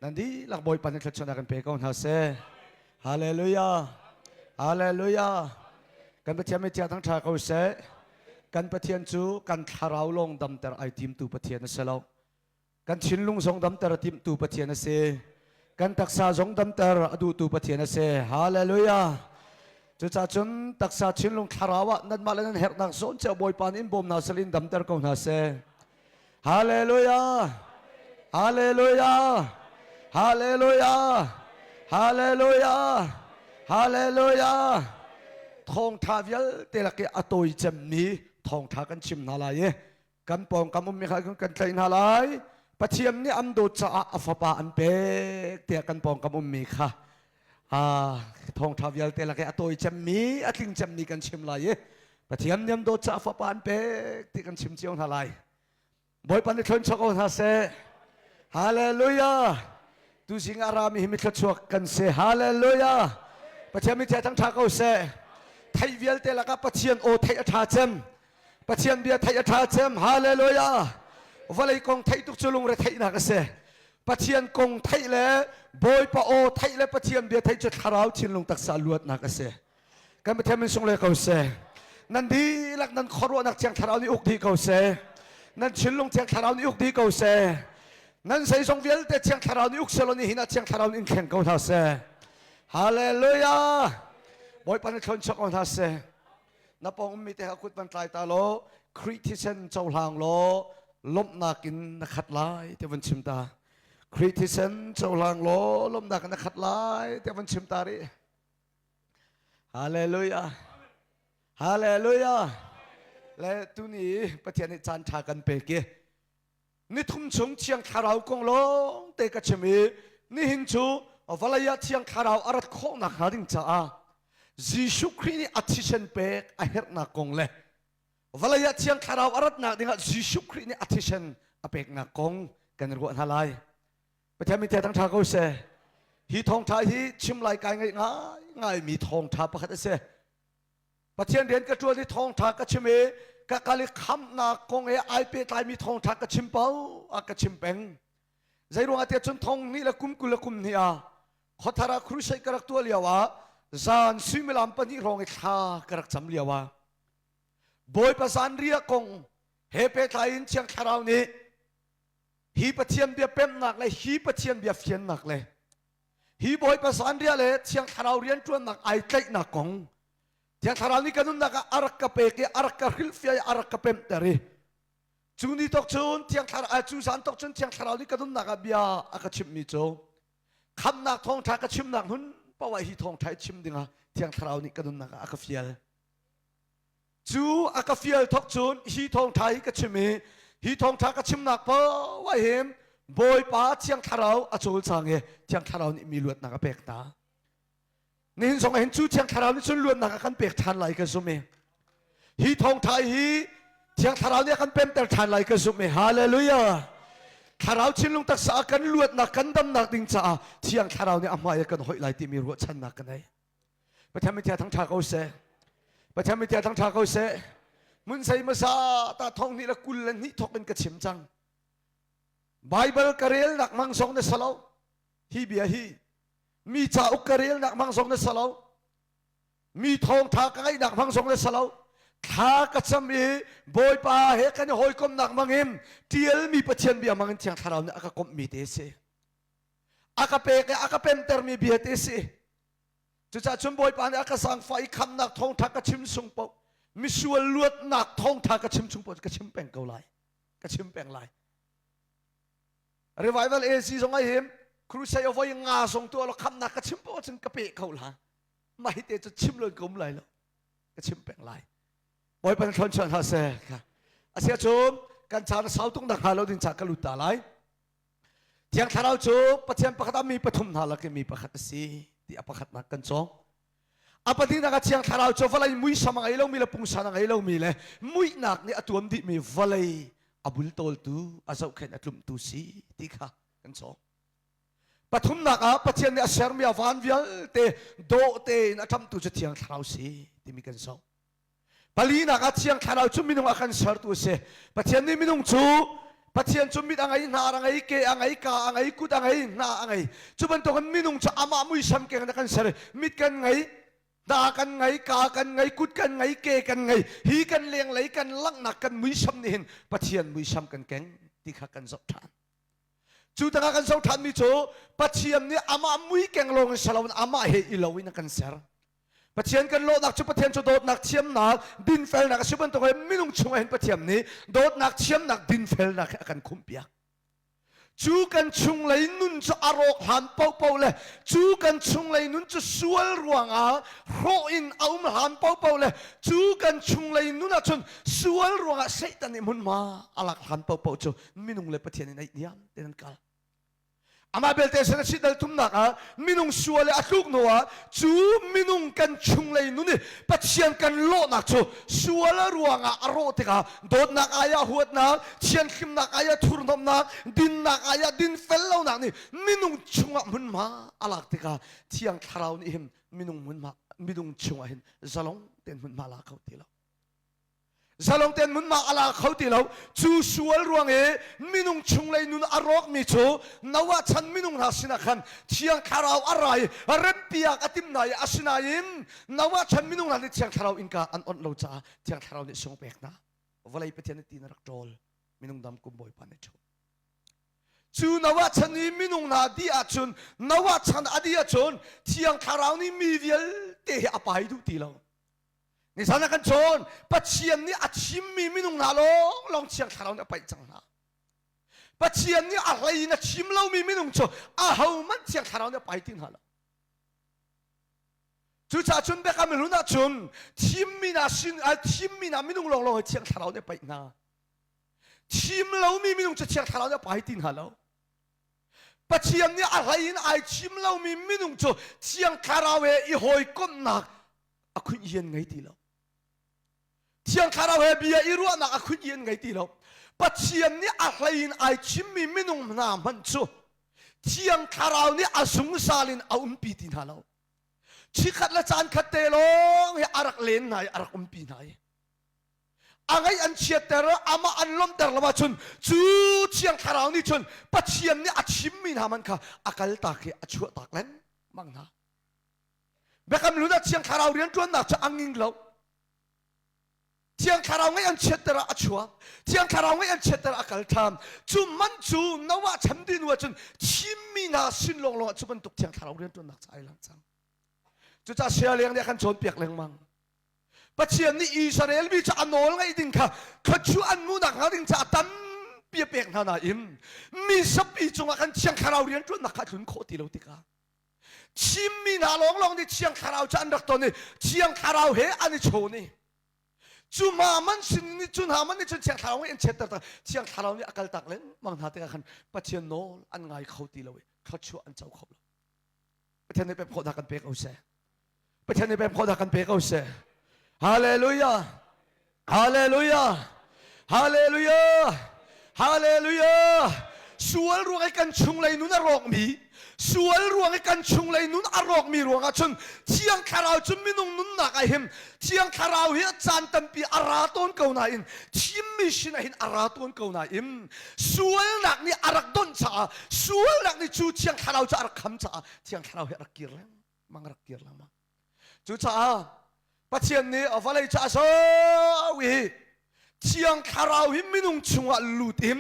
นั่นดีหลักบอยปันนี่ขชนากันเปก้อนฮาเซฮาเลลูยาฮาเลลูยากันประเทียนไม่เจ้าทั้งชาเขาเซกันประเทียนจูกันคาราวลงดำแต่ไอทีมตูประเทียนนั่นเสลากันชินลุงสงดำแต่ทีมตูประเทียนนั่นเซกันตักษาสงดำแต่อดูตูประเทียนนั่นเซฮาเลลูยาจุดจุนตักษาชินลุงคาราวะนั่นมาแล้วนั่นเฮกนักโซนเจ้าบอยปันอินบอมนาสลินดำแต่ก้อนฮาเซฮาเลลูยาฮาเลลูยาฮาเลลูยาฮาเลลูยาฮาเลลูยาทองทาวิลเตลักอตัวจำนี้ทองทากันชิมนาลายกันปองกันมุมมีใครกันใครนาลายปะเทียมนี่อันดูจะอัฟปาอันเปกเตียกันปองกันมุมมีค่ะทองทาวิลเตลักอตัวจำนี้อัดลิงจำนี้กันชิมลายปะเทียมนี่อันดูจะอัฟปาอันเปกเตียกันชิมเจียวนาลายบอยปันนี่ชนชกอนฮาเซฮาเลลูยาดูสิงอารามีหิมิตชวกันเซฮาเลลูยาปะเทียนมิเททั้งทางเขาเซไทยเวียลเตลักปะเทียนโอไทยอัฐาเจมปะเทียนเบียไทยอัฐาเจมฮาเลลูยาวันเลยกงไทยตุกจุลุงเรไทยนักเซปะเทียนกงไทยเล่บอยปะโอไทยเล่ปะเทียนเบียไทยจุดคาราวชินลงตักษาลวดนักเซกันปะเทียนมันส่งเลยเขาเซนั่นดีลักนั้นขรวนักเชียงคาราวนี่อุกดีเขาเซนั่นชินลงเชียงคาราวนี่อุกดีเขาเซนั่นใส่ทรงเวลแต่เชียงคาราวนี่อุกเซลนี่หินาเชียงคาราวนี่แข่งกันท่าเสฮาเลลูยาบอยปันชนชกกันท่าเสนับปองมีแต่ขุดมันตายตาโลคริติเซนเจ้าหางโลล้มนากินนักขัดลายแต่วันชิมตาคริติเซนเจ้าหางโลล้มนากินนักขัดลายแต่วันชิมตาดิฮาเลลูยาฮาเลลูยาและตุนี้ประเทศนี้จานชากันเปกี้นี่ทุ่มชงเชียงคาราวกงลงเตกชมีนี่หินชูวลายเชียงคาราวอารัดโคนักหาดิงจ้าจิชุครีนี่อธิเชนเปกอาเฮรนักกงเลวลายเชียงคาราวอารัดนักดิงจิชุครีนี่อธิเชนอเปกนักกงกันรวดฮาไลประเทศมีแต่ทั้งชาเขาเสฮีทองทาฮีชิมไลกายง่ายมีทองทาประคัตเสประเทศเรียนกระจวนที่ทองทากระชมีกะกาลิคำนักกงไอเปตายมีทองทักกระชิมเป้าอากระชิมเป็งใจรวงอาเตียจนทองนี่ละกุมกุลกุมนี่ขอทาราครุชัยกระตัวเลียวะจานซิมิลามปนิรองไอข้ากระจำเลียวะบอยภาษาเรียกงเฮเปตายอินเชียงคาราวนี้ฮีปะเทียนเบียเป็มหนักเลยฮีปะเทียนเบียเฟียนหนักเลยฮีบอยภาษาเรียเลยเชียงคาราวเรียนจวนหนักไอเต็กหนักกงyang tharau ni kanun naga arak kapeke arak kahilfia arak kapem teri juni tok chun tiang thar jusan tok chun tiang tharau ni kanun naga bia akachim mi cho kham nak thong tha kachim nak hun pawa hi thong thai chim dinga tiang tharau ni kanun naga akafial chu akafial tok chun hi thong thai kachim mi hi thong tha kachim nak pawa him boy pa tiang tharau achol change tiang tharau ni mi luat naga pek taนี่ส่งเห็นชูเชียงคาราวนี่ชุนล้วนนักกันเปียกทันไหลกันสุเมฮีทองไทยฮีเชียงคาราวนี่กันเป็นแต่ทันไหลกันสุเมฮาเลลูยาคาราวชินลุงตักษากันล้วนนักกันดำนักดิ่งจ่าเชียงคาราวนี่อามากันหอยไหลที่มีรัวชันนักกันไหนประเทศมิเทียทั้งชาเขาเสประเทศมิเทียทั้งชาเขาเสมุนใส่มาซาตาทองนี่ละกุลละนี่ทอกเป็นกระชิมจังไบเบิลกระเรลนักมังสงในสลาวฮีเบียฮีมีจ่าอุกเรียลนักมังสงในสลาวมีทองทาไก่นักมังสงในสลาวทากระชมีบอยปาเฮกันหอยกลมนักมังหิมเทียลมีประเชียนเบียมังเชียงทาราวเนี่ยอากกลมมีเตสอากเปกอากเป็นเตอร์มีเบียเตสจุดจ่าชุนบอยปาเนี่ยอากสังไฟคำนักทองทากระชิมสุงปกมีส่วนลวดนักทองทากระชิมสุงปกกระชิมแปงเกาไลกระชิมแปงไลรีไวเวลเอซีสงไอหิมครูใช้เอาไว้งาส่งตัวเราคำนักกระชิมโป้จนกระเปะเขาละไม่เตะจะชิมเลยกลมไหลแล้วกระชิมแปลงไหลบอยเป็นคนชนฮาเซ่ค่ะอาเซียจูมการชาติสาวตุ้งดักหาเราดินจากกลุตาไหลเที่ยงทาราวจูประเทศประคัตมีปฐุมนาลักมีประคัตสีที่อประคัตนักกันจงอาปฏินักเที่ยงทาราวจูวันมุ้ยสมังไอเรามีละปุ่งสานไอเรามีเลยมุ้ยนักนี่ตัวมันดิมีวันอาบุลโตลตูอาเจ้าเข็นอัตุมตูสีที่ค่ะกันจงปฐุมนักประเทศนี้เสร์มีวานวิลเตโดเตนัทำตัวจะเที่ยงทาราวสีที่มีกันสองปลีนักเที่ยงทาราวจูมินุงอาการเสร์ตัวเสประเทศนี้มินุงจู ปัจเจียนจุมิดอะไรนาอะไรเกะอะไรกาอะไรกุดอะไรนาอะไรจุบันตัวกันมินุงจะอามามุยซ้ำเก่งนักกันเสร็จมิดกันไงด่ากันไงกากันไงกุดกันไงเกะกันไงฮีกันเลี้ยงไหลกันลักหนักกันมุยซ้ำนี่เห็นปัจเจียนมุยซ้ำกันเก่งที่ขัดกันสอบทานจูตั้งกันสอบทานมิโจปัจเจียนนี่อามามุยเก่งลงสลาวนอามาเฮอิลาวินักกันเสร็จปัจเจียนกันโลนักจุปัจเจียนจุดโดดนักเทียมนักดินเฟลนักจุบันตัวกันมินุงชงเห็นปัจเจียนนี้โดดนักเทียมนักดินเฟลนักกันคุมเปียกจูกันชุงเลยนุ่นจะอารมณ์หันเป่าเป่าเลยจูกันชุงเลยนุ่นจะสวยรวงโรอินเอามาหันเป่าเป่าเลยจูกันชุงเลยนุ่นจนสวยรวงเสตันนี่มันมาอะไรหันเป่าเป่าจูมินุงเลยปะเทียนในยามเดินกันอามาเบลเตสนัชิดเดลทุ่มนักมินุงสวยเลยอัดลูกนัวจูมินุงกันชุงเลยนุ่นนี่ปะเทียนกันโลนักจูสวยรวงอารมณ์ติกาโดดนักอายาหัวนักเชียนขิมนักอายาทุรนมนักดินนักอายาดินเฟลเลานักนี่มินุงชุงมันมาอะไรติกาเทียงคาราวนี่เห็นมินุงมันมามินุงชุงเห็นจะลงเต็นมันมาลาเขาตีเราจะลงเต็นมันมาอะไรเขาตีเราจูสวยรวงมินุงชุงเลยนุ่นอารมณ์มิจูนว่าฉันมินุงหาสินะคันเทียงคาราวอะไรเริ่มเปียกอติมนายอาศินายินนว่าฉันมินุงหานี่เทียงคาราวอินกาอันอ่อนเราจ้าเทียงคาราวนี่ส่งเปกนะวันไรไปเทียนตีนรักโจลมินุงดำกุมบอยปานเนจูจูนว่าฉันนี่มินุงนาดีอาจุนนว่าฉันอดีอาจุนเทียงคาราวนี่มีเวลเตะอภัยดูตีเรานี่สถานการณ์ชนปัจเจียนนี่อาชิมมีมินุงนาลองเชียงคาราวนี่ไปจังนะปัจเจียนนี่อะไรนะชิมเรามีมินุงโจอาเฮามันเชียงคาราวนี่ไปทิ้งหาละจู่จ้าชนเบกามิลุนาชนชิมมีนาชินชิมมีนามินุงลองเชียงคาราวนี่ไปนะชิมเรามีมินุงจะเชียงคาราวนี่ไปทิ้งหาละปัจเจียนนี่อะไรนะไอชิมเรามีมินุงโจเชียงคาราวอีหอยก้นหนักอาคุณเย็นไงตีเราเชียงคาราวเบียอีรัวนักอาคุณเย็นไงตีเราปัจเจียนนี่อะไรนะไอชิมมีมินุงนามันโจเชียงคาราวนี่อาสุงซาลินเอาปีตินหาเราชิขัดละจานขัดเตลงให้อารักเลนไหนอารักปีไหนอะไรอันเชียเตอร์อามาอันล้มเตอร์ละว่าชนจูเชียงคาราวนี่ชนปัจเจียนนี่อาชิมมีนามันค่ะอากาศตากอาชัวตากเล่นมั่งนะเบคำรู้นะเชียงคาราวเรียนจวนนักจะอังยิงเราเชียงคาราวไม่อันเชิดแต่ละอัชัวเชียงคาราวไม่อันเชิดแต่ละอักลทามจุมันจูนว่าฉันดินว่าจนชิมมีนาสินลงจุมันตุกเชียงคาราวเรียนจวนนักใจหลังจังจุจะเชียเลี้ยงเนี่ยขันชนเปียกเลี้ยงมังปัจเจียนนี่อิสราเอลมีจะอันโนลไงดิ่งค่ะขัดชูอันมูนักหาดิ่งจะตันเปียเปียกนาอิมมีสับปีจงขันเชียงคาราวเรียนจวนนักขัดชุนโคติโลติกาชิมมีนาลองนี่เชียงคาราวจะอันรักตัวนี่เชียงคาราวเฮอันนี้โชนี่จุมามันสินี่จุนหามันนี่จนเชียงคาราวเอ็นเช็ดแต่เชียงคาราวนี่อากาศตักเล่นมังหาติกาขันปัจเจียนโนลอันไงเขาตีเราเขาชัวอันเจ้าเขาประเทศนี้เป็นคนดักกันเปกเอาเสประเทศนี้เป็นคนดักกันเปกเอาเสฮาเลลูยาฮาเลลูยาฮาเลลูยาฮาเลลูยาสวยรวงไอ้กันชุงเลยนุ่นอรอกมีสวยรวงไอ้กันชุงเลยนุ่นอรอกมีรวงอ่ะชนเชียงคาราวจนมินุงนุ่นหนักไอ้เห็มเชียงคาราวเฮียจานตันปีอาราต้นเก่าหน่าอินชิมมิชินไอ้เห็นอาราต้นเก่าหน่าอินสวยหนักนี่อารักต้นจ่าสวยหนักนี่จูเชียงคาราวจะอารักคำจ่าเชียงคาราวเฮียอารักเกียร์แล้วมังอารักเกียร์แล้วมั้งจูจ่าปัจเจียนนี้เอาฟังเลยจ่าสวีเชียงคาราวหิมินุงชงวะลูดิม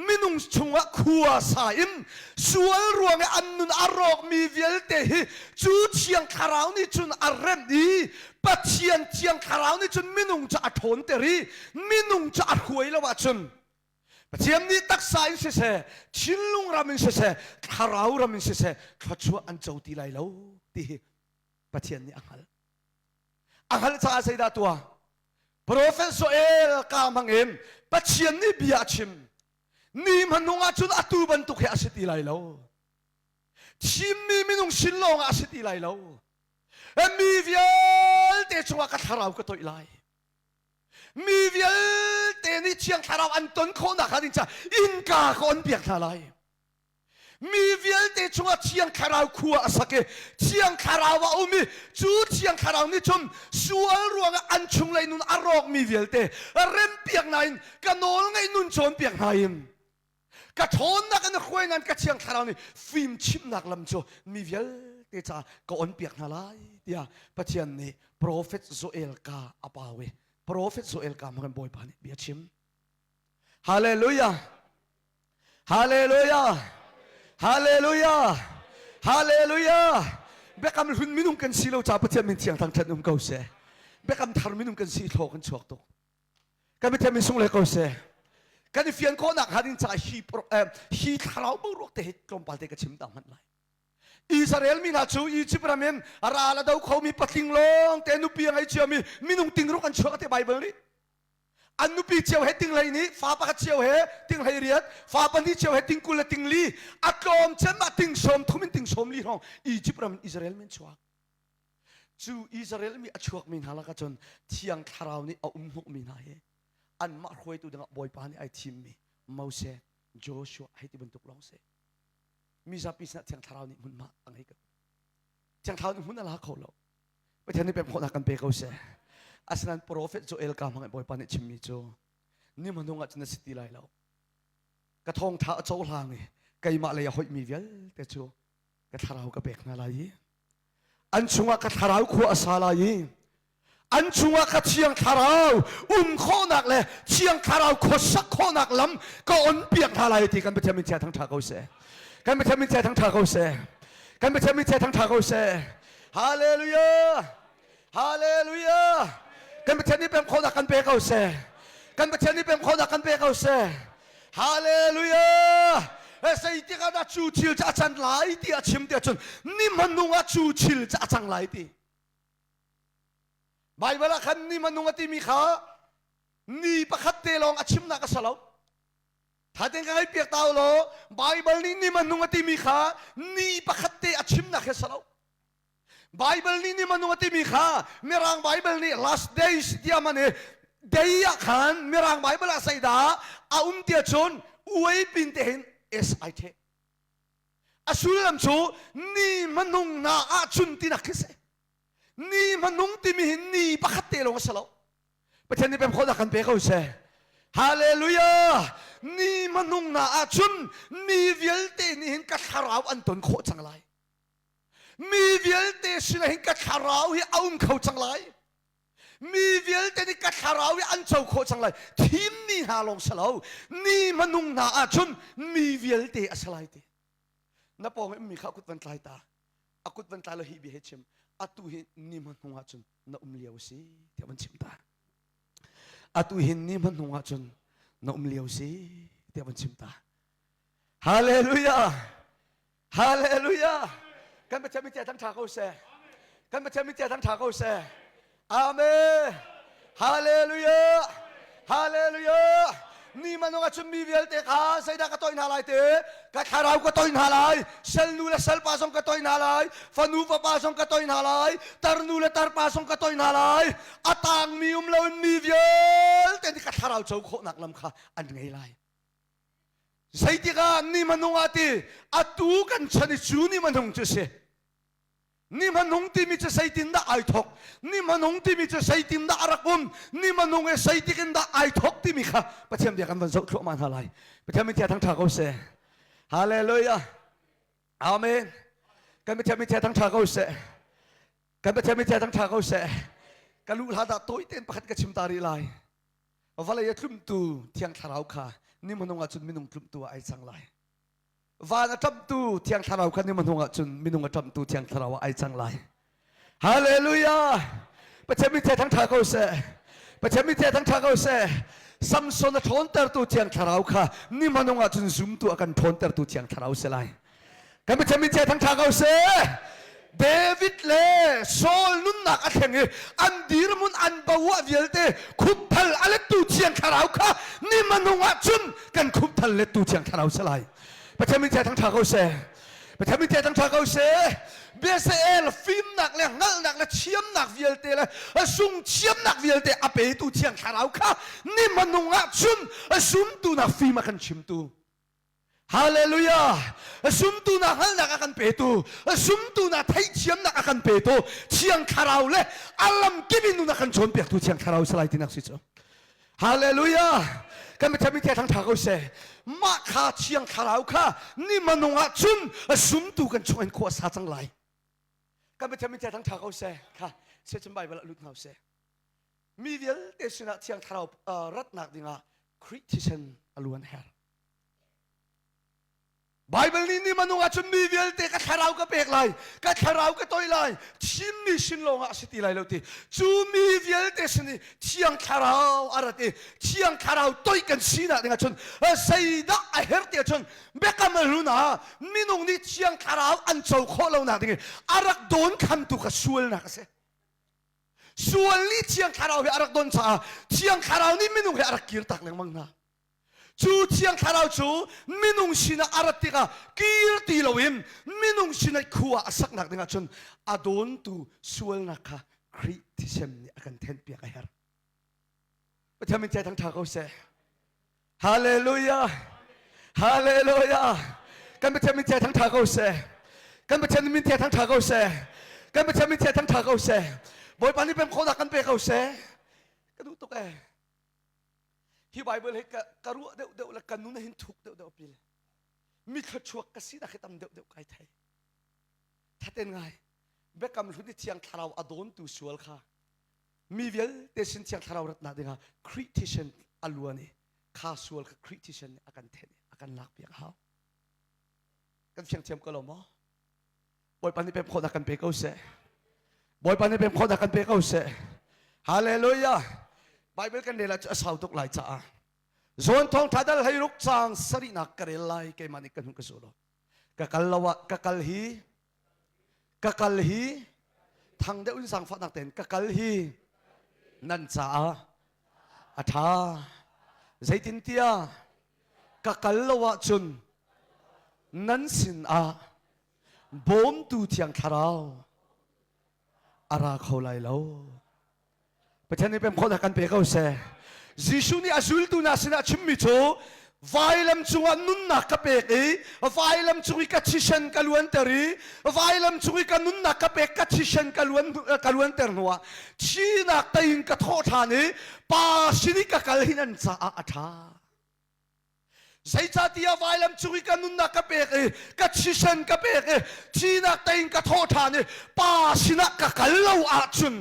มินุงชงวะขัวสาอิมสวยรวงอันนุนอารอกมีเวลเตหิจูเชียงคาราวนี่จุนอารมดีปัจเจียนเชียงคาราวนี่จุนมินุงจะอัดโนเตรีมินุงจะอัดหวยแล้วว่าจุนปัจเจียนนี้ตักสายเสชินลุงรามินเสคาราวรามินเสขัดชัวอันเจ้าตีไลแล้วตีปัจเจียนนี้อังฮัลจะอาศัยดาตัวProfesor kamangem patien ni biachim ni manunga chun atu bantuk he asiti lai lo chim mi minung sinlong asiti lai lo mi vial te chunga ka tharau ka toi lai mi vial te ni chiang tharau anton kho na khanin cha in ka kon piak tha laiมีเวลเตจงอาเชียงคาราวขัวสักเชียงคาราวว่ามีจูเชียงคาราวนี่ชมสวยรวงอันชุงเลยนุนอารอกมีเวลเตเริ่มเปียกนายกันโนลไงนุนชนเปียกนาย กระชอนนักกันคุยนั้นกระเชียงทาราวนี่ฟิล์มชิมนักลำโจมีเวลเตจ่าก็อ่อนเปียกนาลายเดียปะเทียนนี่โปรเฟตโซเอลกาอปาเวโปรเฟตโซเอลกามันบอยปานี่เบียชิมฮาเลลูยาฮาเลลูยาฮาเลลูยาฮาเลลูยาเบกำหุ่นมินุงกันสีเราจ่าปะเทียนมินเทียงทางทัดนุ่มเกาเสเบกำทารมินุงกันสีโลกันชวกตกกันปะเทียนมินสุงเลยเกาเสกันที่เฟียนโคนักหาดินจ่าฮีทาราวบุรุษเตะกลมปาเตกชิมตามมันเลยอิสราเอลมีนาจูอียิปต์รามินอาราลาดาวเขามีปัติงลงแต่นุปียังไงเชียวมีนุ่งติงรุกันชัวกันที่ไบเบิลนี่อันนุปีเชียวเหติงไรนี่ฟ้าปะเชียวเหติงไรเรียดฟ้าปันที่เชียวเหติงกุลติงลีอักลมเชมาติงชมทุมินติงชมลีห้องอียิปต์รามินอิสราเอลมินชัวจูอิสราเอลมีชัวมินฮาลากะจนเที่ยงทาราวนี่เอาหุกมินหายอันมาคุยตัวดังบอยปานี่ไอทีมมีมูเสสโจชัวให้ที่บรรทุกลงเสมีจับปีศาจเที่ยงทาราวนี่มุนมาอังให้กันเที่ยงทาราวนี่มุนอะไรเขาเราไปเที่ยงนี่เป็นคนนักกันเปเขาเสอาศัยโปรเฟตโจเอลกามังบอยปานี่ชิมมีโจนี่มันนุ่งอาจจะนสิทธิไลเรากระทงท้าโจลางนี่ไก่มาเลยหอยมีเวลแต่โจกระทาราวกระเบกนาลายอันชงกระทาราวขัวอาสาลายอันชงกระเชียงทาราวข้อนักเลยเชียงทาราวขสักข้อนักล้ำก็อ่อนเปียกทลายที่กันไปเที่ยงมินเจทั้งทาเขาเสกันไปเที่ยงมินเจทั้งทาเขาเสกันไปเที่ยงมินเจทั้งทาเขาเสฮาเลลูยาฮาเลลูยากันไปเที่ยงนี้เป็นคนนักกันเปเขาเสกันไปเที่ยงนี้เป็นคนนักกันเปเขาเสฮาเลลูยาเฮ้ยสิ่งที่เขาได้จูชิลจะจังไหลที่อาชิมเดียจนนี่มันนุ่งจูชิลจะจังไหลที่ไบเบิลขันนี่มันนุ่งที่มีขานี่ประคัตเตลองอาชิมนักสลาวถ้าเด็กไงเปียกตาวโลไบเบิลนี่มันนุ่งที่มีขานี่ประคัตเตอาชิมนักสลาวไบเบิลนี่มันนุ่งที่มีขาเมื่อรังไบเบิลนี่ last days ที่มันเนี่ยเดียขันเมื่อรังไบเบิลอาศัยดาอาเดียจนอวยปินเตหินSIT อาสุลลัมชูนี่มันนุ่งนาอาจุนที่นักเสนี่มันนุ่งที่มีนี่ประคัตเตลงสลาวประเทศนี้เป็นคนนักกันเปเขาเสฮาเลลูยานี่มันนุ่งนาอาจุนมีเวลเตนี่เห็นกัดขาราวอันตนโคจังไรมีเวลเตสินะเห็นกัดขาราวให้เอาเขาจังไรมีเวลเตนี่กัดขาราวให้อันเจ้าโคจังไรทีมนี่หาลงสลาวนี่มันนุ่งนาอาจุนมีเวลเตอสไลเตนับปองมีข้ากุดวันตายตาอากุดวันตายเราฮีบีเฮชิมอาตุเห็นนี่มันนุ่งอาจุนน่าเลี้ยวสิเดี๋ยวมันชิมตาอาตุเห็นนี่มันนุ่งอาจุนน่าเลี้ยวสิเดี๋ยวมันชิมตาฮาเลลูยาฮาเลลูยากันประชามิตรทั้งชาเขาเสกันประชามิตรทั้งชาเขาเสอาเมนฮาเลลูยาฮาเลลูยานี่มันนุ่งอาจุนมีเวลเตะขาใส่ดากระต้อยนาลายเตะกระทาราวกระต้อยนาลายเซลนูและเซลปาสงกระต้อยนาลายฟานูฟาปาสงกระต้อยนาลายตาร์นูและตาร์ปาสงกระต้อยนาลายอาตางมีเลวมีเวลแต่นี่กระทาราวเจ้าโคนักลำคาอันไงไลใส่ที่กันนี่มันนุ่งอาตีอาตูกันชนิดจูนี่มันนุ่งจะเสนี่มันนุ่งที่มีจะใส่ตินดาไอทอกนี่มันนุ่งที่มีจะใส่ตินดาอารักบุมนี่มันนุ่งใส่ติกันดาไอทอกที่มีค่ะประเทศเดียวกันมันจะครบมันอะไรประเทศมิเทียทั้งชาเขาเสฮาเลลูยาอาเมนกันประเทศมิเทียทั้งชาเขาเสกันประเทศมิเทียทั้งชาเขาเสกันลูกหลานตัวเต้นประคัตกระชิมตารีไลว่าเลยคลุมตัวเที่ยงทาราวค่ะนี่มันนุ่งจุนมินุ่งคลุมตัวไอสังไลวานจับตูเที่ยงทาราวคันนี้มันหงจุนมินุงจับตูเที่ยงทาราวไอจังไรฮาเลลูยาประเทศมิเททั้งทาเขาเสประเทศมิเททั้งทาเขาเสซัมซอนทอนเตอร์ตูเที่ยงทาราวค่ะนี่มันหงจุนซุ่มตัวกันทอนเตอร์ตูเที่ยงทาราวเสไลกันประเทศมิเททั้งทาเขาเสเดวิดเล่โซลนุนนักอันเงอันดีรมุนอันบาวะเวลเตคุบทัลอะไรตูเที่ยงทาราวค่ะนี่มันหงจุนกันคุบทัลเลตูเที่ยงทาราวเสไลประเทศมิเททั้งชาเขาเสประเทศมิเททั้งชาเขาเสเบสเอลฟิล์มหนักเลยงัลหนักเลยเชียมหนักเวลเตเลยซุ่มเชียมหนักเวลเตอเปตูเชียงคาราวค่ะนี่มันนุ่งอ่ะซุ่มตูนักฟิล์มกันชิมตูฮาเลลูยาซุ่มตูนักงัลหนักกันเปตูซุ่มตูนักไทยเชียมหนักกันเปตูเชียงคาราวเลยอัลลัมกิบินุนักกันชนเปียกตูเชียงคาราวสไลด์ที่นักสิจ้า ฮาเลลูยากันไม่ทำมิเททั้งทางเขาเสมาขาเชียงคาราวค่ะนี่มันงอาจุนสุ่มตูกันชวนขวดสาจังไรกันไม่ทำมิเททั้งทางเขาเสค่ะเสจมไปเวลาลุกเขาเสมีเวลเตสินะเชียงคาราวรัตนักดิ่งคริสเตียนอล้วนเฮร์ไบเบิลนี่มันงอาจุนมีเวลเตก็คาราวก็เปกไลก็คาราวก็ตัวไลชิมนี่ชินลงอาสิติไลแล้วทีจูมีเวลเตสินี่เชียงคาราวอะไรทีเชียงคาราวตัวกันสินะดิ่งจุนใส่ดาเฮร์เตียจุนเบกามรุนะมินงนี่เชียงคาราวอันเจ้าโคเราหนักดิ่งอารักโดนคำตุกสวลนักเสส่วนนี้เชียงคาราวให้อารักโดนชาเชียงคาราวนี่มินุงให้อารักกีร์ตักเลงมังนะจูเชียงคาราวจูมินุงชินะอารักติกากีร์ตีลวิมมินุงชินะขัวสักนักเดงจนอาโดนตูส่วนนักคริติเซมนี่อากันเทนเปียกเฮร์ประเทศมินเจทั้งทางเขาเสฮาเลลูยาฮาเลลูยากันประเทศมินเจทั้งทางเขาเสกันประเทศมินเจทั้งทางเขาเสกันประเทศมินเจทั้งทางเขาเสบอยปานี่เป็นคนดักกันเปเขาเสก็ดูตัวแกที่ไบเบิลให้กระรู้เดี๋ยวละกันนู้นเห็นถูกเดี๋ยวปีเลยมีขจวกกระสีดักให้ทำเดี๋ยวใครไทยถ้าเป็นไงเบกกำลังที่เชียงคาราวอดอนตูสวลค่ะมีเวลเดชินเชียงคาราวรัตนาเดงคริสเตียนอลัวนี่ข้าสวลกับคริสเตียนอากันเทนอากันลักเปียกเขากันเชียงเทียมก็ลมบอยปานี่เป็นคนดักกันเปเขาเสบอยปานี่เป็นคนดักกันเปเขาเสฮาเลลูยาไบเบิลกันเดลจะสาวตุกหลายจ้าส่วนทองทัดลให้ลุกจางสรินักกระเรลายเกมันกันหุกสุโลกะกัลลวะกะกัลฮีทางเดอุนสังฟัดนักเต้นกะกัลฮีนันจ้าอาธาใจตินเตียกะกัลลวะจุนนันสินอาบอมตูเทียงคาราวอาราเขาไลโลประเทศนี้เป็นคนกันเปเขาเสยิสุนี่อาจุลตูนาสินะชิมมิโตไฟลัมจุงนุนนักเปกไฟลัมจุงกัชิชันกัลวันเตอรีไฟลัมจุงกันุนนักเปกกัชิชันกัลวันเตอร์นัวชีนักตายิงกัทโทธานีปาสินิกกัลหินันซาอาธาใส่ชาติยาไฟลัมจุงกันุนนักเปกกัชิชันกัเปกชีนักตายิงกัทโทธานีปาสินักกัลลาวอาจุน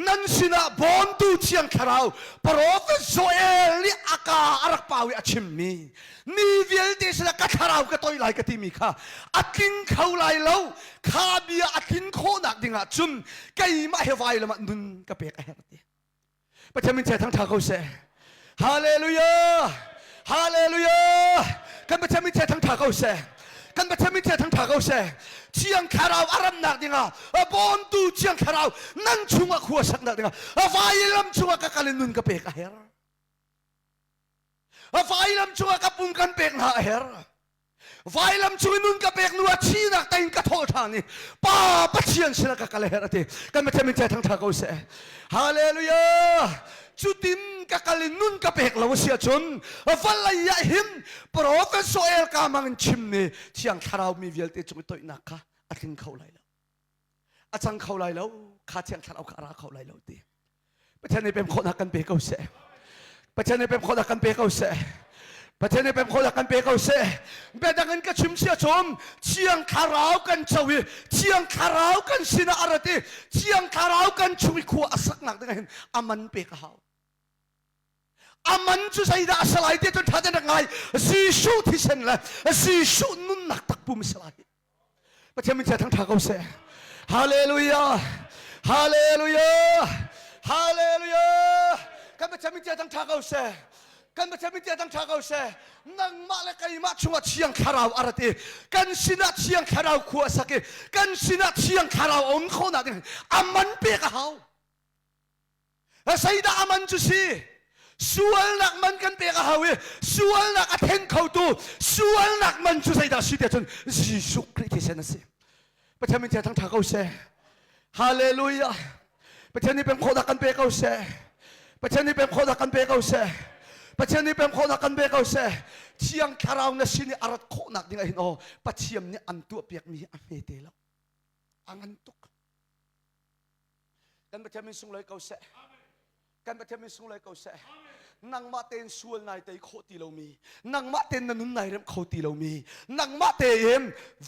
นั่นสินะบอนดูเชียงคาราวโปรเฟสโซเอลิอากาอารักปาวิอาชิมมีมีเวลเดสนะกัคาราวก็ตัวไหลก็ที่มีค่ะอากินเขาไหลแล้วข้าเบียอากินโคนักดิ่งจุนไก่มาเฮวายละมันนุนก็เปียกแหงตีประเทศมินเจทั้งทางเขาเสฮาเลลูยาฮาเลลูยากันประเทศมินเจทั้งทางเขาเสกันประเทศมิเททั้งทางเขาเสเชียงคาราวอารัมนักดิ่งบอนตูเชียงคาราวนั่นชุงอขัวสักนักดิ่งไฟลำชุงกักลินุนกับเปกเฮร์ไฟลำชุงกับปุ่งกันเปกนาเฮร์ไฟลำชุงนุนกับเปกนัวชีนักแต่งกับโทษทานี่ป้าปัจเจียนสินักกักเลเฮร์ตีกันประเทศมิเททั้งทางเขาเสฮาเลลูยาจุดดินกักลินุนกับเปกเราเสียจนฟันเลยยหิมโปรเฟสโซเอลกามังชิมนี่เชียงคาราวมีเวลที่จุดตัวนักค่ะอาทิตย์เขาไล่แล้วอาจารย์เขาไล่แล้วข้าเชียงคาราวคาราเขาไล่แล้วตีประเทศนี้เป็นคนหักกันเปกเขาเสประเทศนี้เป็นคนหักกันเปกเขาเสประเทศนี้เป็นคนหักกันเปกเขาเสเบดังเงินก็ชิมเสียชมเชียงคาราวกันชวีเชียงคาราวกันสินาอะไรตีเชียงคาราวกันชวีขัวสักนักได้เห็นอามันเปกเขาอามันจุดใส่ดาสลายที่จนท่าจะยังไงสีชูที่เส้นเลยสีชูนุ่นนักตักปุ่มสลายประเทศมินเจทั้งทางเขาเสฮาเลลูยาฮาเลลูยาฮาเลลูยากันประเทศมินเจทั้งทางเขาเสกันประเทศมินเจทั้งทางเขาเสนังมาเลกัยมาชัวเชียงคาราวอาร์ตีกันสินะเชียงคาราวขัวสักกันสินะเชียงคาราวอมโคนักอามันเปียกเขาใส่ดาอามันจุสีส่วนนักมันกันเปกเอาไว้ส่วนนักอเทนเขาตัวส่วนนักมันจุดใส่ดาสิเดียจนยิสุคริสต์เซนสิประเทศมินเจทั้งทางเขาเสฮาเลลูยาประเทศนี้เป็นคนดักกันเปกเอาเสประเทศนี้เป็นคนดักกันเปกเอาเสประเทศนี้เป็นคนดักกันเปกเอาเสเชียงคาราวน์สินี่อารัดโคนักดิ่งไอ้โน่ปัจเจียมนี่อันตัวเปียกมีอเมเตลอังันตุกกันประเทศมินสุงเลยเขาเส กันประเทศมิสุงเลยเขาเสนังมาเตนส่วนนายเตยโคตีเรามีนังมาเตนนันนายเริ่มโคตีเรามีนังมาเตน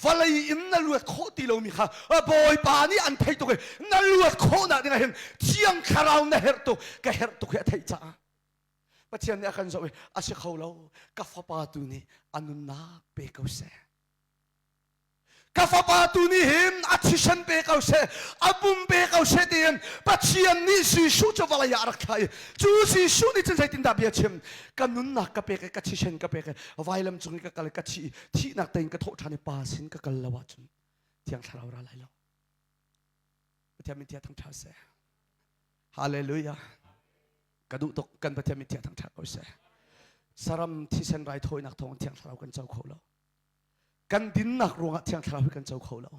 วลัยอินนัลวดโคตีเรามีค่ะบอยปานี่อันไทยตัวเองนัลวดโคน่ะยังไงเห็นเชียงคาราวน่ะเฮร์ตุกะเฮร์ตุกะไทยจ้าประเทศนี้กันจะว่าอาศัยเขาเรากาฟปาตุนี่อันนุนักเปเขาเสกาฟปาตุนี่เห็นอาชิชันเปเขาเสอับุมเปเขาเสเดียนปัจเจียนนี่สิชูจะวลัยอารักใครจูสิชูนี่จะใช้ตินดาเบียชิมกันนุนักกะเปกกัชิชันกะเปกวายลำจุงกะกะเลกัชิที่นักเตงกะโทษทานิปาสินกะกะลาวจุนที่ยังทาราวราไลเราประเทศมิเทียทั้งชาเสฮาเลลูยากระดูตกกันประเทศมิเทียทั้งชาเขาเสสารมที่เส้นไรถอยนักทองที่ยังทาราวกันเจ้าเขาเรากันดินนักรวงที่ยังทาราวกันเจ้าเขาเรา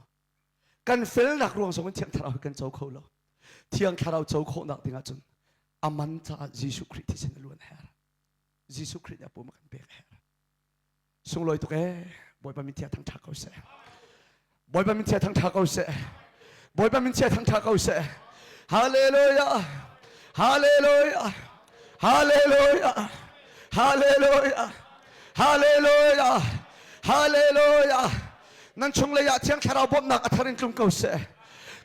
กันเฟลนักรวงสองที่ยังทาราวกันเจ้าเขาเราที่ยังทาราวเจ้าเขานักดิ่งจุนอามันจะยิสุคริสต์ที่เส้นล้วนแห่ยิสุคริสต์อย่าปุ่มกันเบกแห่ส่งลอยตัวแกบอยบามิเทียทั้งชาเขาเสบอยบามิเทียทั้งชาเขาเสบอยบามิเทียทั้งชาเขาเสฮาเลลูยาฮาเลลูยาฮาเลลูยาฮาเลลูยาฮาเลลูยาฮาเลลูยานั่นช่วงระยะที่ยังคาราวบ่มนักอัธรินจุงเก่าเส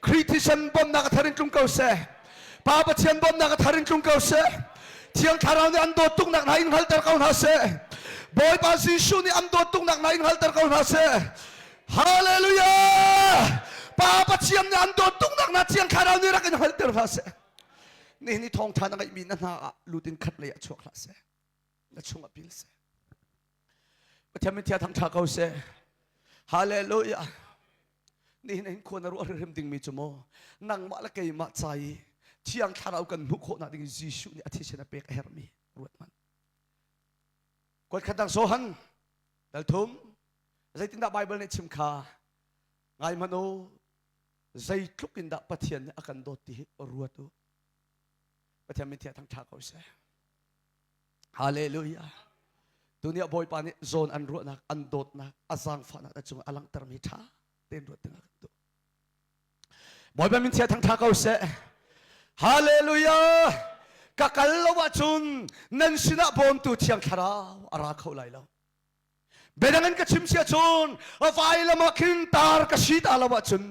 คริสติชันบ่มนักอัธรินจุงเก่าเสป้าปะเชียนบ่มนักอัธรินจุงเก่าเสที่ยังคาราวนี่อันโดตุกนักนายฮัลเตอร์เก่าหน้าเสบอยบาซิชูนี่อันโดตุกนักนายฮัลเตอร์เก่าหน้าเสฮาเลลูยาป้าปะเชียนนี่อันโดตุกนักนาที่ยังคาราวนี่รักกันฮัลเตอร์หน้าเสนี่ทองทานอะไรมีนั่นฮะลูดินขัดเลยชั่วคลาเสนั่นช่วงอภิลเสประเทศมิเทียทั้งชาเขาเสฮาเลลูยานี่เห็นควรรู้เรื่องดิ่งมีจมูกนั่งมาละเกยมาใจเชียงคาราวกันมุขนาดิ่งยิสุนี่อธิเชนเปกเฮร์มีรวดมันกดขันตังโซฮันดัลทุมใจตินดาไบเบิลในชิมคาไงมโนใจทุกินดาปะเทียนอากันโดติรวดดูประเทศมิเทียทั้งชาเขาเสฮาเลลูยาตัวนี้บอยปานี่โซนอันรวดนักอันโดดนักอาสังฟานักแต่จงอลังเตอร์มิชาเต้นรวดตึงกันดูบอยปามิเทียทั้งชาเขาเสฮาเลลูยากะกัลลวะจุนนันสินะบอนตุเชียงคาราวอาราเขาไลแล้วเบดังนั้นก็ชิมเสียจุนอฟายละมาขินตาร์กชีตาลวะจุน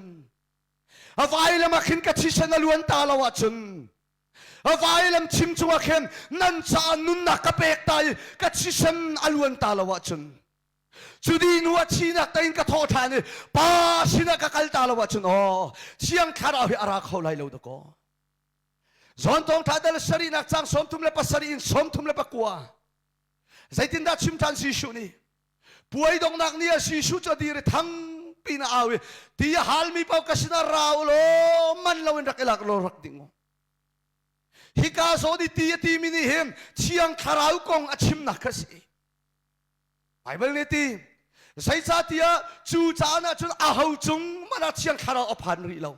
อฟายละมาขินกะชิชนะลวนตาลวะจุนอฟายละชิมจัวเข็นนันจานุนนักกะเปกไตกะชิชันอลวนตาลวะจุนจุดีนัวชีนักไตน์กะโทษานี่ป้าชินักกะกัลตาลวะจุนอ๋อเชียงคาราวอาราเขาไลแล้วตะโกจอนตองท่าเดลสรีนักจังสมทุมเลปัสรีอินสมทุมเลปกัวใจตินดาชิมทันสิชุนี่ป่วยดงนักเนี่ยสิชุจะดีเลยทั้งปีน่าเอาที่ฮัลมีเป้ากสินาราวโลมันเราเป็นรักเอลักโลรักดิ่งฮิกาโซดิตีมินิเฮมเชียงคาราวกงอชิมนักสิไบเบิลนี่ตีใจซาติยาจูจานะจนอาหูจุงมันเชียงคาราวอภันรีเรา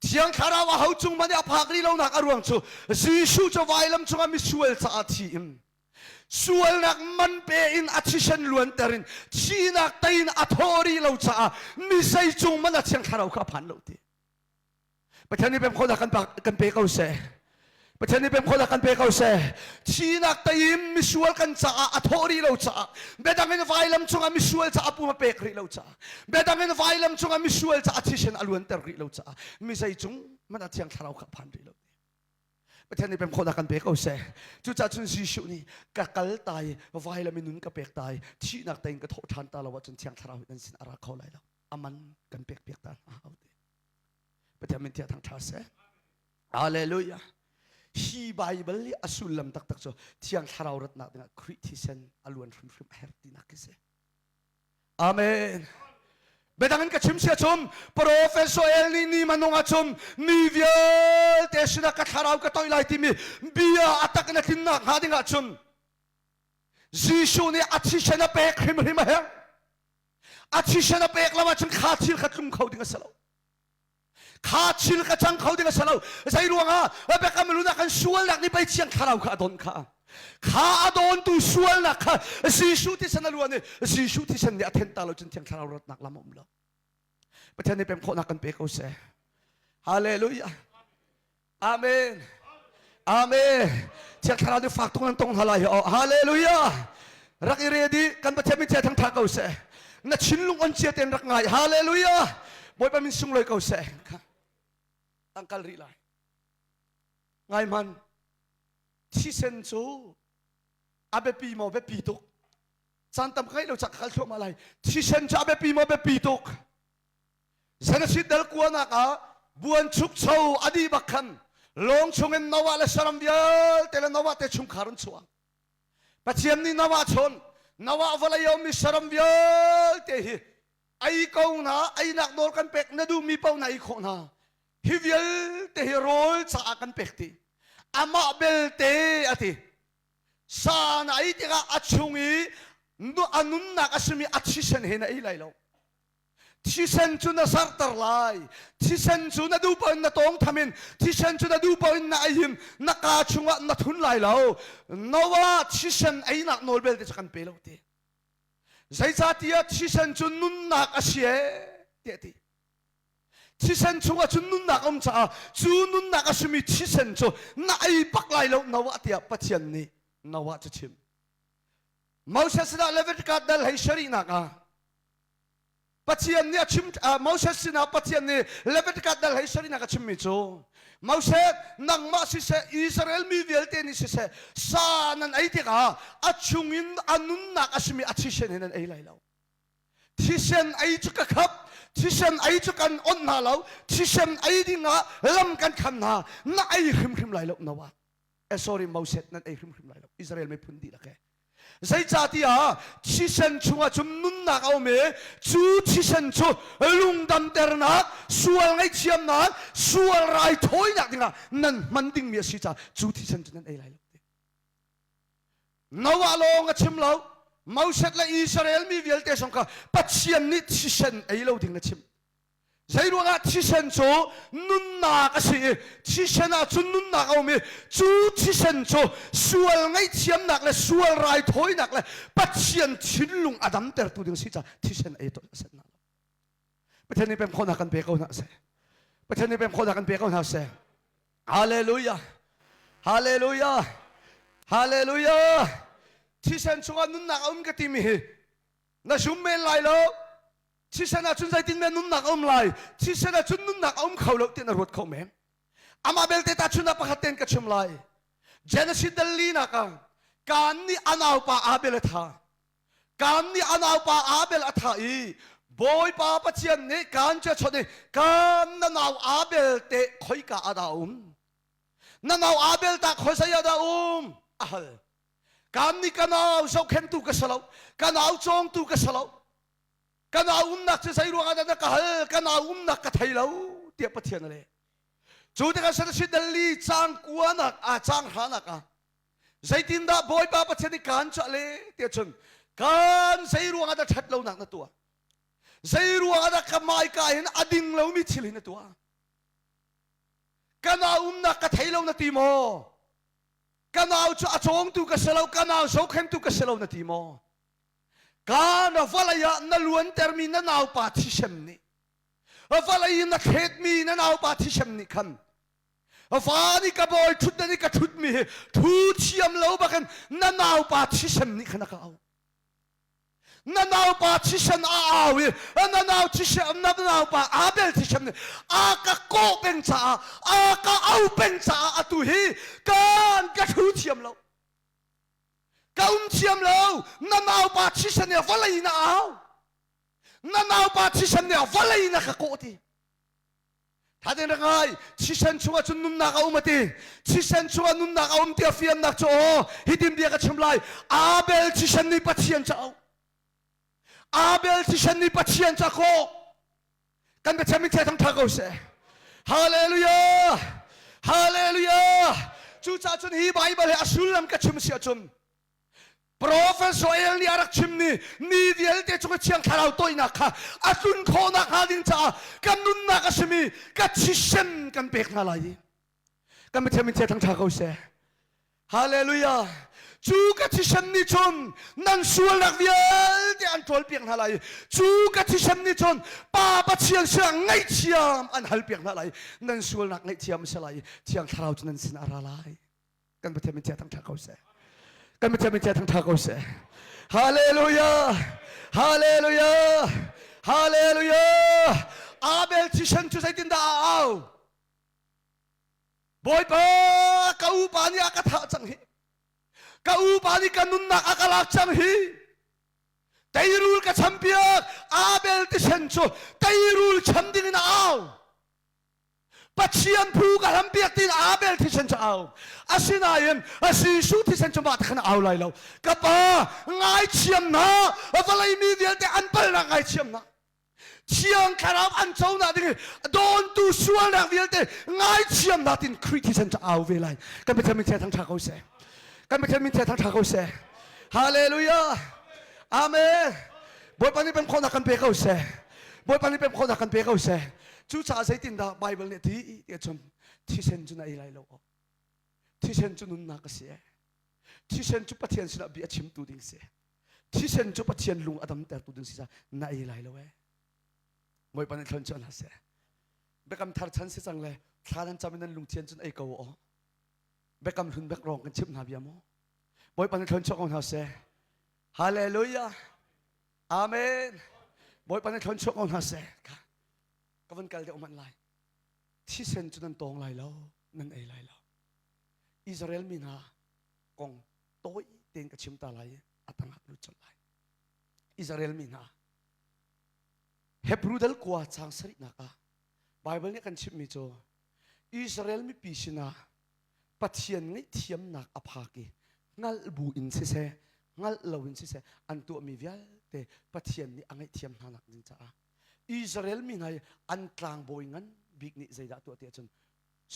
เชียงคาราวอาหูจุงมันอภักรีเรานักอรวงจูสิชูจะไว้ลำจุงอามิสวลซาทีมสวลนักมันเป็นอาชิชันล้วนเตรินชีนักตีนอัทอรีเราจ้ามิใช่จุงมันเชียงคาราวข้าพันเราทีประเทศนี้เป็นคนกันเปเขาเสประเทศนี้เป็นคนกันเปเขาเสชีนักตีมมิสวลกันจ้าอัทอรีเราจ้าเบดังเงินไฟลำจุงอามิสวลจ้าปูมาเปกรีเราจ้าเบดังเงินไฟลำจุงอามิสวลจ้าอาชิชันอล้วนเตริเราจ้ามิใช่จุงมันเชียงคาราวข้าพันรีเราประเทศนี้เป็นคนกันเปกเอาเสจุจ่าจุนสิชุนี่กะกัลตายไฟละมินุนกะเปกตายชีนักตีนกะโถทันตาละว่าจนเชียงคาราวนั่นสินอาราเขาไลแล้วอามันกันเปกเปกตาเอาดิประเทศมิเทียทั้งชาเสฮาเลลูยาฮีไบเบิลอสุลลำตักโซเชียงคาราวรัตนักคริสติเซนอลวนฟริมเฮร์ตินักเสอาเมนเบดังนั้นก็ชิมเสียชมโปรเฟสโซเอลนี่มันงอาชมมีเวลเตชนักคาราวก็ต่อยไล่ที่มีเบียอัตกันนักนักหาดิ่งอาชมยิชูนี่อาชิชนะเปกหิมหิมเฮอาชิชนะเปกแล้วว่าฉันขาดชิลขัดลุมเขาดิ่งสลาวขาดชิลขัดจังเขาดิ่งสลาวใจรวงอ่ะเบกไม่รู้นักกันส่วนนักนี่ไปเชียงคาราวขาดอนข้าข้าโดนตัวส่วนนักข้าสิชูที่ฉันล้วนนี่สิชูที่ฉันเนี่ยเทนตาเราจนเชียงคาราวรัตนักละมุมแล้วประเทศนี้เป็นคนนักกันเปกเอาเสฮาเลลูยาอาเมน อาเมนเจ้าข้าเราฝากตรงนั้นตรงอะไรอ๋อฮาเลลูยารักอีเรดีกันประเทศมิเจทั้งทักเอาเสนัดชินลุงอันเจียเต็นรักไงฮาเลลูยาบอยปามินสุงเลยเขาเสตั้งกัลรีไลไงมันที่เซนจูอาเบปีโมเบปีตุกสันตามใครเราจักขัลชมอะไรที่เซนจูอาเบปีโมเบปีตุกเซนสิดเดลกัวนักอ่ะบวนชุกเชาอดีบักขันลงชงเงินนวะเลสรามเดียลเตลนวะเตชุมคารุนชัวปัจเจียมนี่นวะชนนวะวลายอมิสรามเดียลเตhiไอ้กองน่ะไอ้นักโดนกันเป็กนดูมีเป้าไหนคนน่ะฮิวิลเตฮิโรลจากกันเป็กทีอามาเบลเตอติสานไอ้ที่ก็อัจฉรินุอนุนนักสมีอัจฉริเห็นไอ้ไรแล้วที่เซนจูน่าสักตร์ไลที่เซนจูน่าดูปอยน่าตองทำอินที่เซนจูน่าดูปอยน่าไอ้หิมนักการชุงว่าน่าทุนไลแล้วนว่าที่เซนไอ้นักโนเบลเตจะกันเปล่าทีใจจัดที่ที่เซนจูนุนนักอาเซียเตติที่เซนจูว่าจูนุนนักจ้าจูนุนนักอาสมีที่เซนจูน่าไอ้ปักไลแล้วนว่าที่ปัจจัยนี้นว่าจะชิมมาเสสนาเลเวตกัดเดลให้ชรีนักปัจจัยนี้ชิมมาเสสนาปัจจัยนี้เลเวตกัดเดลให้ชรีนักชิมมิจูมาเสนังมาสิเสอิสราเอลมีเวลเตนิสิเสสานันไอ้ที่ก็อัจฉรินอนุนนักอาสมีอัจฉริเห็นไอ้ไรแล้วที่เซนไอ้จุกขับที่เซนไอ้จุกันอ่อนนาแล้วที่เซนไอ้ดิ่งลำกันขันนาน่าไอ้ขึมไรแล้วนว่าsorry มาเสนั่นไอ้ขึมไรแล้วอิสราเอลไม่พ้นดีละแกใจจัดที่ที่เซนชัวจุมนุนนักเอาเมจูที่เซนชัวลุงดำเตอร์นักส่วนไอ้เชียมนักส่วนไรถอยนักดิ่งนั่นมันดิ่งเมียสิจ้าจูที่เซนชัวนั่นไอ้ไรแล้วนว่าลงชิมแล้วมาเสและอิสราเอลมีเวลเตสงฆ์ปัจจัยนี้ที่เซนไอ้เราดิ่งนะชิมใจรู้ว่าที่เซนชัวนุนนักสิที่เซนจุนุนนักเอาเมจูที่เซนชัวส่วนไอ้เชียมนักและส่วนไรถอยนักและปัจจัยชินลุงอดัมเตอร์ตัวดิ่งสิจ้าที่เซนไอ้ตัวเซนนั่นประเทศนี้เป็นคนหักกันเบกเอาหน้าเสประเทศนี้เป็นคนหักกันเบกเอาหน้าเสฮาเลลูยาฮาเลลูยาฮาเลลูยาที่เซนชัวนุนนักเอาเมกติมีน่าชุ่มเมนไหลแล้วที่เซนจุนใจตินเมนุนนักอมไลที่เซนจุนนุนนักอมเขาเลิกเตนรวดเขาเมมอามาเบลเตตาจุนนับพัดเตนกัจฉมไลเจนสิดลีนักการนี้อนาปาอาเบลท่าการนี้อนาปาอาเบลท่าอีบอยปาปัจจัยนี้การจะชดการนั้นเอาอาเบลเตคอยกาอาดานั้นเอาอาเบลตาคอยสยาดาการนี้กันเอาโซเข็นตุกสลาวกันเอาจงตุกสลาวกันเอานักจะใช้รู้กันนักกันเอานักกระไทยแล้วเดี๋ยวปะเทียนเลยจู่ที่กันเสด็จเดลีจางกวนนักจางหานักใจตินดาบอยป้าปะเทียนการจะเลยเดี๋ยวชนการใช้รู้กันชัดแล้วนักนั่นตัวใช้รู้กันขมายกายเห็นอดิ่งแล้วมิชิลินตัวกันเอานักกระไทยแล้วนัดทีโมกันเอาจะจงตุกเสลาวกันเอาโซเข็นตุกเสลาวนัดทีโมการฟัลายนั่นล้วนเตอร์มีนั่นเอาปาทิเชมนี่ฟัลายนั่นเขตมีนั่นเอาปาทิเชมนี่คันฟ้านี่กบอยชุดนี่ก็ชุดมีทุกเชียมเล่าบักันนั่นเอาปาทิเชมนี่คันก็เอานั่นเอาปาทิเชมเอาอีนั่นเอาทิเชมนั่นเอาปาอาเบลทิเชมนี่อากาโกเป็นจ่าอากาเอาเป็นจ่าตุฮีการก็ทุกเชียมเล่าก้าวเชียมเรานั่นเอาปาชิชเนี่ยฟัลเลยนะเอานั่นเอาปาชิชเนี่ยฟัลเลยนะขโกตีถ้าเดินยังไงชิชันชัวจุนนุนนักเอามาตีชิชันชัวนุนนักเอามาตีเฟียนนักโจฮิดิมเดียกับชิมไลอาเบลชิชันนี่ปัจเจียนเจ้าอาเบลชิชันนี่ปัจเจียนเจ้าโคกันไปทำมิเททั้งทักเอาเสฮาเลลูยาฮาเลลูยาจู่จ้าจุนฮีไบเบิลให้อสุลัมกับชิมเสียจุนProfesor ni arak chimni ni diel te chunga chiang tharau toi na kha atun kho na kha ding cha kan nun na ka simi ka chisem kan pek na lai kan me themi che thang tha ko se hallelujah chu ka chisem ni chon nan sual nak vial te an tol pek na lai chu ka chisem ni chon pa pa chiang sang ngai chiam an hal pek na lai nan sual nak ngai chiam se lai chiang tharau chun sin ara lai กันประเทศมิเทียทั้งทางเขาเสกันประเทศมิเทียทั้งทางเขาเสฮาเลลูยาฮาเลลูยาฮาเลลูยาอาเบลที่ฉันจะใส่ดินดาวบอยปะกาอูปานี่อากาศจังฮีกาอูปานี่กันนุนนักอากาศจังฮีแต่ยรูลกับฉันเปียกอาเบลที่ฉันจูแต่ยรูลฉันดิ้งน่าเอาปัจเจียนผู้กับฉันเปียกดิ้งอาเบลที่ฉันจะเอาอาศินายันอาศิสุที่ฉันจะมาทำเอาไรแล้วกับป้าง่ายเชี่ยมนะอะไรมีเดียแต่อันเป็นง่ายเชี่ยมนะเชียงคาราบอันเจ้าหน้าที่โดนตูส่วนนักวิลเตง่ายเชี่ยมนะที่คริสที่ฉันจะเอาเวลากันไปทำมิเททั้งทางเขาเสกันไปทำมิเททั้งทางเขาเสฮาเลลูยาอาเมนบอยปานี่เป็นคนนักการเปเขาเสบอยปานี่เป็นคนนักการเปเขาเสจู่ชาใส่ตินดาไบเบิลเนี่ยที่เอชมที่เซนจุนไอไลโลที่เซนจุนุนนักเสียที่เซนจุปัทเทียนสินะบีอชิมตูดิงเสียที่เซนจุปัทเทียนลุงอดัมเตอร์ตูดิงสิจ้าน่าไอไลโลเบอยปานี่ทนจนหาเสียเบกำทาร์ชันสิจังเลยทานันจำเป็นลุงเทียนจุนไอเกาอ๋อเบกำหุ่นเบกรองกันชิมนาบีมอบอยปานี่ทนจนหาเสียฮาเลลูยาอาเมนบอยปานี่ทนจนหาเสียก็วันกันเดียวมันไล่ที่เซนจุนันตองไล่แล้วนั่นไอไล่แล้วอิสราเอลมีนากองโต้เตียนกับชิมตาไล่อัตังหักลุจไล่อิสราเอลมีนาเฮบรูเดลกว่าจางสรินักไบเบิลเนี่ยกันชิมมิโจอิสราเอลมีปีชินาปัจเจียนงี้เทียมนักอภากีงัลบูอินเซงัลลาวินเซอันตัวมีวิลเตปัจเจียนนี่อังไงเทียมนักจริงจ้าอิสราเอลมีนายอันกลางบอยงั้นบิ๊กนี่ใจดาตัวเตียจน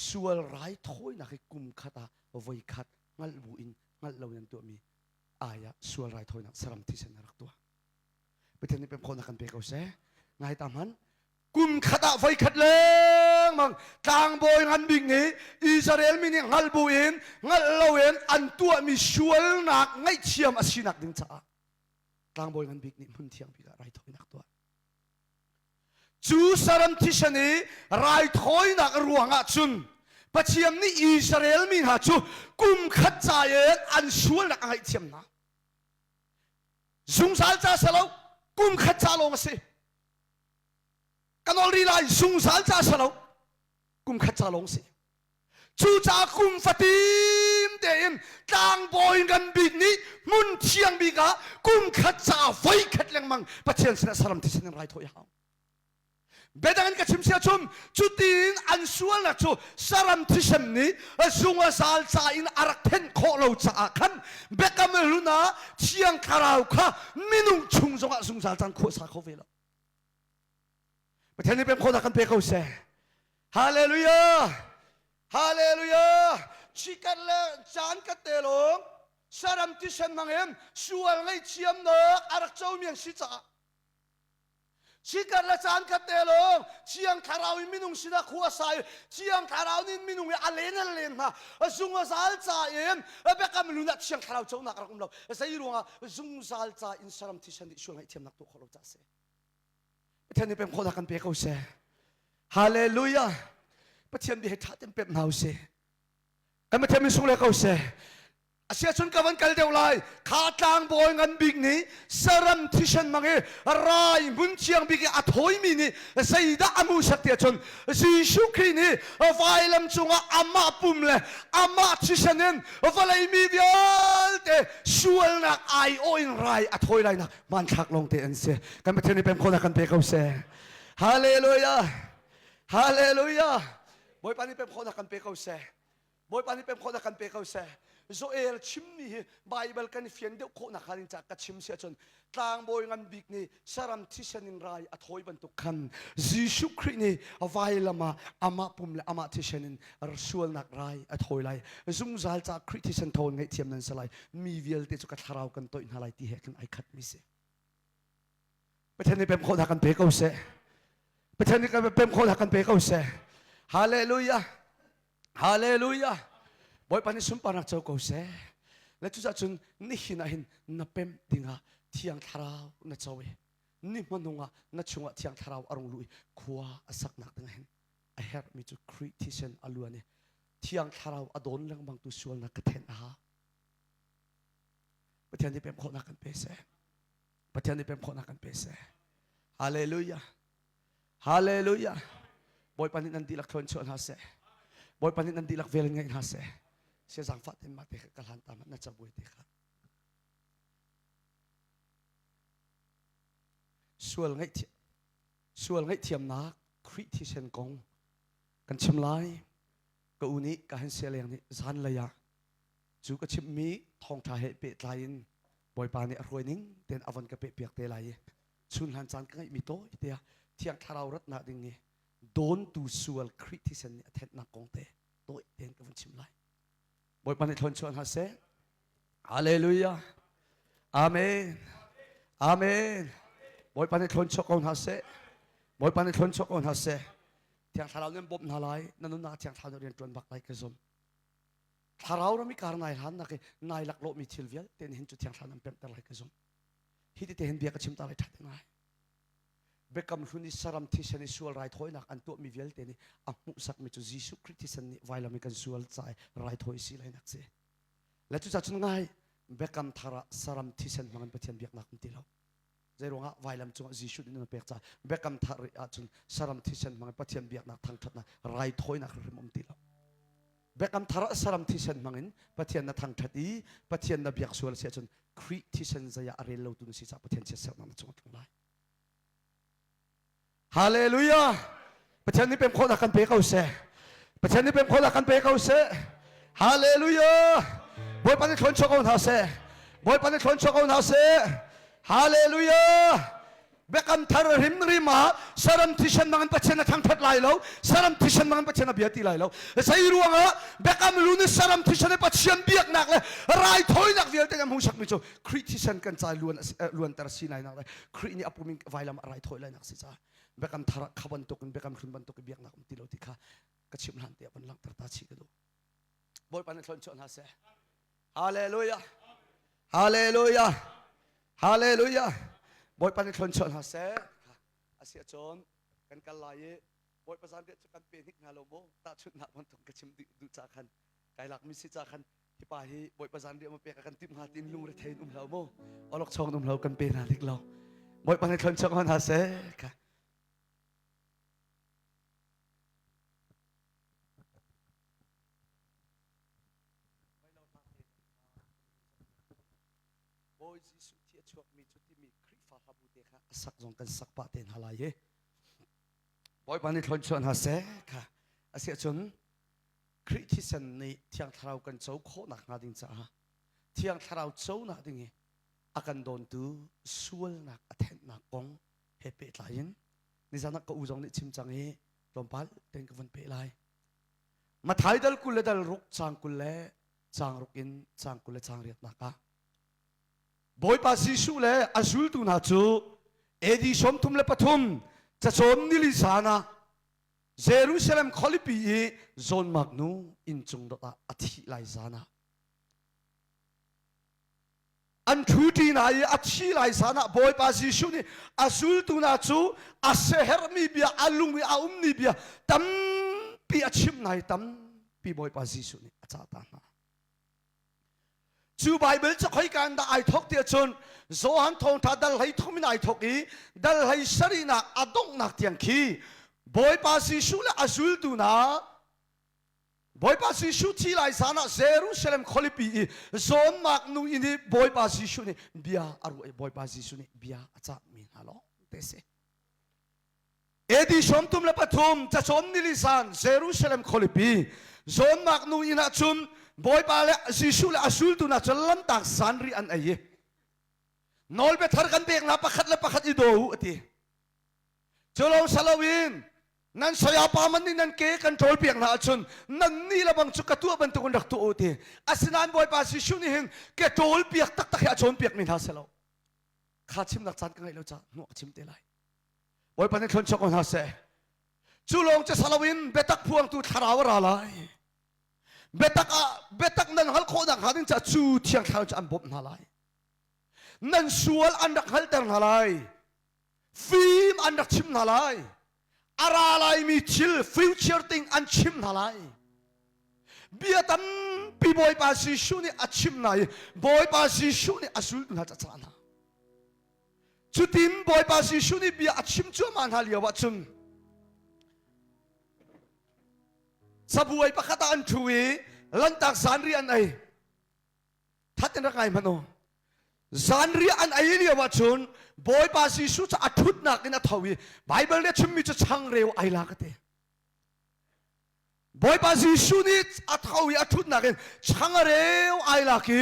ส่วนไรถอยนักกุมขัดไว้ขัดงัลบูอินงัลลาวินตัวมีอายะส่วนไรถอยนักสลัมที่เสนรักตัวประเทศนี้เป็นคนนักการเปเขาเสไงตามนั้นกุมขัดไว้ขัดเลยมังกลางบอยงั้นบิ๊กนี่อิสราเอลมีนี่งัลบูอินงัลลาวินอันตัวมีส่วนนักไงเทียมอสินักดึงจ้ากลางบอยงั้นบิ๊กนี่มุนเทียมบิ๊กไรถอยนักตัวจูสารมที่ชนีรายถอยนักรวงอาจุนปัจเจียมนี่อิสราเอลมีหาจูกุมขัดใจอันส่วนนักไอเทียมนะซุงสารจ้าสลาวกุมขัดใจลงสิกันอลีไลซุงสารจ้าสลาวกุมขัดใจลงสิจูจ้ากุมฟัติมเดินต่างบอยกันบิดนี้มุนเชียงบิกะกุมขัดใจไฟขัดแรงมังปัจเจียนสารสารมที่ชนีรายถอยหาเบดังกันชิมเสียชุมจุดดินอันส่วนนักจูสารมที่ฉันนี้ซุงอาสาลใจอินอารักเทนโคโลจ่าขันเบกามลุนาเชียงคาราวค่ะมินุงชุงจงอาซุงสาลจันโคสาโคเวลประเทศนี้เป็นคนนักการเปเขาเสฮาเลลูยาฮาเลลูยาชิกันเลจานกัตเตลงสารมที่ฉันมังเอ็มส่วนไงเชียมเนออารักเจ้าเมียงสิจ่าชิกันละจานกัดเตลงเชียงคาราวมินุงสินะขัวสายเชียงคาราวนินมินุงอเลนมาซุงซาลจ่าเอ็มเบกามลุนักเชียงคาราวเจ้านักรักเราใส่รวงซุงซาลจ่าอินสารมที่ฉันดิช่วยให้เทียมนักตัวขอเราจ่าเสประเทศนี้เป็นคนนักการเปเขาเสฮาเลลูยาประเทศนี้ให้ท่าเต็มเป็นหนาวเสกันประเทศนี้สุ่งเลยเขาเสอาเซียชนกับวันกันเดียวเลยขาดกลางบอยกันบิ๊กนี้สรัมที่ฉันมังเอรายมุนเชียงบิ๊กอัฐอยมีนี่ใส่ดาอามูสัตยชนสิชุกรีนี่ไฟลำจงอามาปุ่มเลยอามาที่ฉันเองไฟเลยมีเดียลเตช่วยนักไอโออินไรอัฐอยไรนักมันทักลงเตอันเสกันประเทศนี้เป็นคนนักกันเปเขาเสฮาเลลูยาฮาเลลูยาบอยปานี่เป็นคนนักกันเปเขาเสบอยปานี่เป็นคนนักกันเปเขาเสโซเอลชิมนี่ไบเบิลกันเฟียนเดียวโคนักการจากกัชิมเสียจนต่างบอยงันบิ๊กนี่สารมที่ฉันนินไรอัฐอยบรรทุกขันยิสุครินี่ไว้ละมาอามาปุ่มและอามาที่ฉันนินรสวลนักไรอัฐอยไรซุ่มจัลจากคริสที่ฉันโทนไงเทียมนั้นสลายมีเวลที่จะกัดหาราวกันตัวอินอะไรที่เหตุกันไอคัดมิเสประเทศนี้เป็นคนนักการเปเขาเสประเทศนี้เป็นคนนักการเปเขาเสฮาเลลูยาฮาเลลูยาบอยปานิสุนปานักเจ้าก็เสและจุดจุดนี่หินหินนับเป็นดิ่งะเที่ยงทาราวนัเจ้าเอนี่มันงะนัชงะเที่ยงทาราวอารมณ์ลุยขวาสักนักดิ่งเห็นไอเฮร์มีจุดคริติเชนอลัวเนี่ย เที่ยงทาราวอดนเรื่องบางตัวส่วนนักเทนอาประเทศนี้เป็นคนนักกันเปเสประเทศนี้เป็นคนนักกันเปเสฮาเลลูยาฮาเลลูยาบอยปานินันดีลักทนชนฮาเสบอยปานินันดีลักเวลไงฮาเสเสียสังฟัดเต็มมาเตะกัลหันตามันน่าจะบวยเตะครับส่วนไงเทียมนักคริที่เชนกงกันชิมไลก็อุนิก็เห็นเสียเลียงนี่ซันเลยอะจูก็ชิมมีทองทาเหเปตไลน์บอยปานี่รวยนิ่งเต็นอวันก็เปเปียกเตไลชุนหันซันก็มีโตเตียเที่ยงทาราวรัตนาดิ่งนี่โดนตูส่วนคริที่เชนนี่เทนนักกงเตโตเต็นก็วันชิมไลบอยปานี่ทนชวนฮาเซฮาเลลูยาอาเมนอาเมนบอยปานี่ทนชกอนฮาเซบอยปานี่ทนชกอนฮาเซเที่ยงทาราวเนี่ยบบนาไลนั่นนู่นน่าเที่ยงทาราวเรียนจวนบักไลกระซมทาราวเรามีการนายหันนักนายหลักโลมีทิลเวียลเต็นเห็นจุดเที่ยงทาราวนั้นเป็นแต่ไรกระซมฮิตที่เห็นเบียกชิมตาไรทัดยังไงเบกำลุนิสารมที่เชนิส่วนไรถอยนักอันตัวมีเวียลเต็นนี่อ่ะมุสักมีจุดยิสุคริสต์ที่เชนนี่ไว้เรามีกันส่วนใจไรถอยสิไรนักเสและจุดจัดจุดง่ายเบกำทาระสารมที่เชนมันเป็นเทียนเบียกนักตีเราใจรู้ว่าไว้ลำจงยิสุนี่มันเปียกใจเบกำทาระจุนสารมที่เชนมันเป็นเทียนเบียกนักทางทัดนักไรถอยนักริมตีเราเบกำทาระสารมที่เชนมันเป็นเทียนนักทางทัดอีเป็นเทียนนักเบียกส่วนเสียจุนคริสต์ที่เชนจะอยากเรียนรู้ตุนสิจ้าเป็นเทียนเสียเสียมันจงตรงไหนฮาเลลูยาประเทศนี้เป็นคนละกันเปเขาเสประเทศนี้เป็นคนละกันเปเขาเสฮาเลลูยาบอยปานิชนชกอนฮาเสบอยปานิชนชกอนฮาเสฮาเลลูยาเบกัมทาร์ริมมาสารมที่ฉันมันประเทศนั้นทั้งทัดไล่แล้วสารมที่ฉันมันประเทศนั้นเบียตีไล่แล้วใส่รู้ว่าเบกัมลุนสารมที่ฉันประเทศเบียกนักเลยรายถอยนักเวียแต่ยังมุ่งสักมิจูคริสที่ฉันกันใจล้วนแต่ละสีไหนนักเลยคริสนี่อปุมิงไว้ลำรายถอยเลยนักสิจ้าเบกำทาระขบันตุกเบกำขุนบันตุกเบียกนักตีโลติค่ะกระชิมหันเตียบันลังตระตาชีกดูบอยปานิชนชนฮาเซฮาเลลูยาฮาเลลูยาฮาเลลูยาบอยปานิชนชนฮาเซอาเซียชนกันกันลายบอยภาษาเดียกันเป็นฮิกนาโลโมตาชุดนักบันตุกกระชิมดูจากกันไกหลักมิสิจากกันที่ป่าฮีบอยภาษาเดียมาเปียกันติมหาตินลุงระเทนเราโมอลกชองเรากันเป็นอะไรเราบอยปานิชนชนฮาเซค่ะโอ้ยจิสุที่ชวกมีจุดที่มีคริฟ้าฮับูเตค่ะสักจงกันสักปะเต็นฮาลายบอยปานิชนชวนฮาเซค่ะอาเซียชนคริที่สันนี่เที่ยงทาราวกันเจ้าโคนักนาดิงจ้าเที่ยงทาราวเจ้านาดิงอากันโดนดูส่วนนักเทนนักกงเฮเปตไลน์นี่จะนักก็อุจงนี่ชิมจังฮีลมพัลเต็นกันเปไลมาถ่ายดัลกุลเลดัลรุกจางกุลเลจางรุกินจางกุลเลจางเรียดนักบอยปาซิสุเลอาซุลตุนาจูเอดีชมทุมเลปทุมจะชมนิลิซานาเยรูซาเล็มคอลิปีโซนมักนูอินจงดตาอธิไลซานาอันทูตีนายอธิไลซานาบอยปาซิสุนี่อาซุลตุนาจูอาเซเฮร์มีเบียอาลุงมีอาอุมนีเบียตัมปีอาชิมนายตัมปีบอยปาซิสุนี่อาจารย์ตานาจูไบเบิลจะค่อยการได้ไอทอกเดียจนโซฮันทงทัดดัลให้ทุกมินไอทอกอีดัลให้สรีนักอดงนักเตียงคีบอยปาซิสุและอาซุลตูนาบอยปาซิสุที่ไรสานะเซรูซาเล็มคอลิปีโซนมักนูอินีบอยปาซิสุนี่เบียอารุบอยปาซิสุนี่เบียอาจารย์มินฮัลโหลเตเซเอดีชมตุมและปฐุมจะชมนิลิซานเซรูซาเล็มคอลิปีโซนมักนูอินาชุมบอยปาเลซิสุเลอาซุลตุนาจะลันตักสันรีอันไอ้นอลเบทาร์กันเบียงนับประคัดและประคัดอิโดอุติเจ้าเราซาลาวินนั่นสยามปามันนี่นั่นเกกันโจลเบียงนาชุนนั่นนี่ละบังจุกตัวบันตุกันดักตัวอุติอาศินันบอยปาซิสุนี่เห็นเกโจลเบียกตักตักอาชนเบียกมินฮาเซลขาชิมนักจันกันไงเราจะหนูชิมเตลัยบอยปานี่คนชกคนฮาเซจูลงจะซาลาวินเบตักพวงตูทาราวราไลเบตักนั่นฮัลโคดักฮันจะจูเทียงเท้าจะอันบบนาไลนั่นสวลอันดักฮัลเตอร์นาไลฟิล์มอันดักชิมนาไล อะไรมีชิลฟิวเจอร์ติงอันชิมนาไล เบียตัมปีบอยปาซิชูนี่อาชิมไหนบอยปาซิชูนี่อาสุลตุนฮัจจานะจุดทีมบอยปาซิชูนี่เบียอาชิมจัวมันฮาเลียวะจุงสบวยปะคตาอันช่วยลันตักสารเรียนไอทัดนักไงมันโอสารเรียนไอเลียวะจุนบอยปาซิชูจะอัทุดนักในทวีไบเบิลเนี่ยชิมมีจะช่างเร็วไอลากเตบอยปาซิชูนี่อัทวีอัทุดนักช่างเร็วไอลากี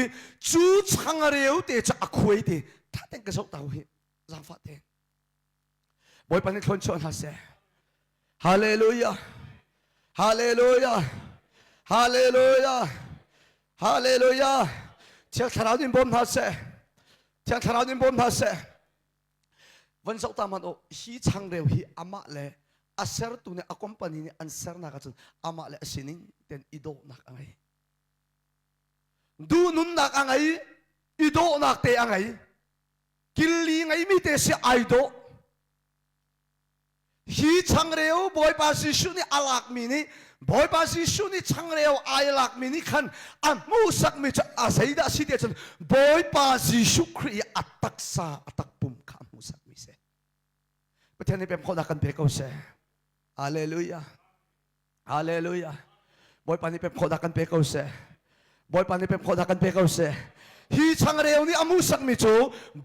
จูช่างเร็วเตจะอัคุยเตทัดเต็งกระสอบทวีจังฟัดเตบอยปานี่คนชนฮาเซฮาเลลูยาฮาเลลูยาฮาเลลูยาฮาเลลูยาเจ้าทาราวนินบอมฮาเซเจ้าทาราวนินบอมฮาเซวันเสาร์ตามันโอฮีช่างเร็วฮีอามาเลอาเซอร์ตุเนอคอมพานีเนอันเซอร์นักจันอามาเลสินิงเต็นอิโดนักอะไรดูนุนนักอะไรอิโดนักเตะอะไรกิลลีไงมีเตะเสียไอโดฮีช่างเร็วบอยปาซิชูนี่อาลักมินี่บอยปาซิชูนี่ช่างเร็วไอลักมินี่ขันอันมูสักมิจะอาศัยได้สิเดียจันบอยปาซิชูครีอัตตักซาอัตตักปุ่มขามูสักมิเซประเทศนี้เป็นคนนักกันเบกเอาเซฮาเลลูยาฮาเลลูยาบอยปานี่เป็นคนนักกันเบกเอาเซบอยปานี่เป็นคนนักกันเบกเอาเซฮีช่างเร็วนี่อามูสักมิจู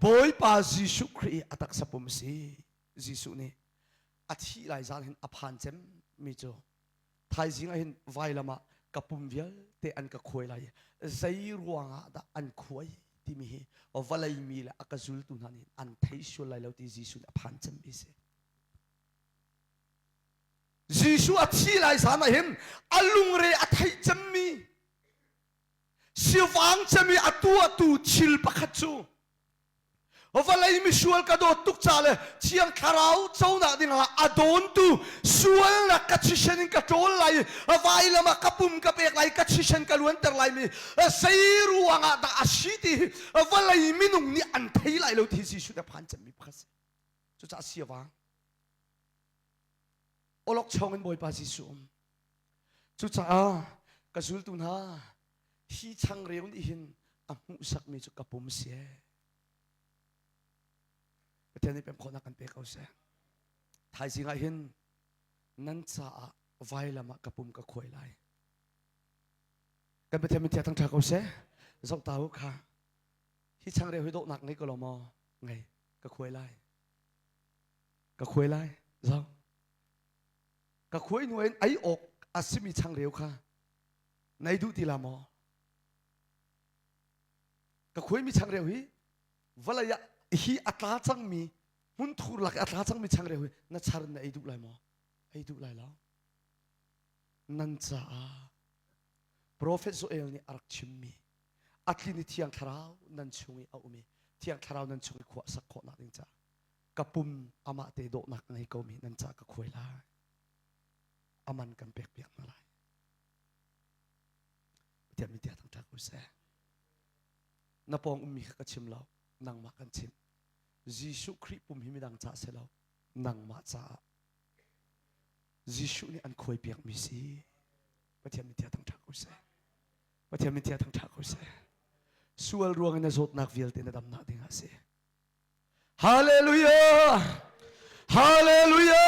บอยปาซิชูครีอัตตักซาปุ่มซีซิสุนี่อาทิตย์ไรจานเห็นอภันเจมมิโจไทยสิงห์เห็นไวละมากับปุ่มเวียเตอันกับคุยไรใจรัวงาดอันคุยที่มีเอาวันไรมีละอักจุลตุนันอันไทยชัวไรแล้วที่จิสุอภันเจมมิเซจิสุอาทิตย์ไรจานเห็นอลุงเรอไทยเจมมีสิวังเจมีอตัวตูชิลปะขัดจูวันไรมีส่วนกระโดดตุกจ่าเลยเชียงคาราวเจ้าหน้าที่น่ะอดนตูส่วนนักกัจฉินกระโจนไหลวัยละมากระปุ่มกระเปกไหลกัจฉินกระล้วนแต่ไหลมีเสียรัวงาดอาชีตีวันไรมีนุ่งนี่อันไทยไหลเราที่สิสุดพันจะมีพัสจุดจ่าเสียวังโอล็อกช่องเป็นบอยปาซิสุมจุดจ่ากระสุนตุนฮาที่ช่างเรียวนี่เห็นอามุสักมีจุดกระปุ่มเสียประเทศนี้เป็นคนนักกันเปกเอาเสียไทยสิงห์เห็นนั่นจะไว้ละมากระปุ่มกระคุยไหลกันประเทศมีเทียทั้งชาเขาเสียสองตาหุค่ะที่ช่างเรียวให้โดนหนักนี่ก็ลมอไงกระคุยไหลกระคุยไหลเจ้ากระคุยหน่วยไอ้อกอาศิมีช่างเรียวค่ะในดูตีละมอกระคุยมีช่างเรียวฮีวลายฮีอัตราจังมีมุนทูหลักอัตราจังมีช่างเร็วนั่นชาร์นไอ้ดูไรมั้งไอ้ดูไรแล้วนั่นจ้าโปรเฟสโซเอลนี่อารักชิมมีอัตลินิที่ยังคราวนั่นช่วยเอามีที่ยังคราวนั่นช่วยขวาสักคนนั่นจ้ากระปุ่มอามาเตโดนักในก็มีนั่นจ้าก็คุยละอามันกันเปียกๆมาเลยเดี๋ยวมีเดี๋ยวทั้งจากกุศลนับปองมีก็ชิมแล้วนางมากันชิมยิสุคริปุ่มหิมิดังจ่าเสลานางมาจ่ายิสุนี่อันคุยเปียกมิซีประเทศมิเทียทั้งทักกุศลประเทศมิเทียทั้งทักกุศลส่วนรวงในโซดนักวิลเตนดำนาดิ่งอาเซฮาเลลูยาฮาเลลูยา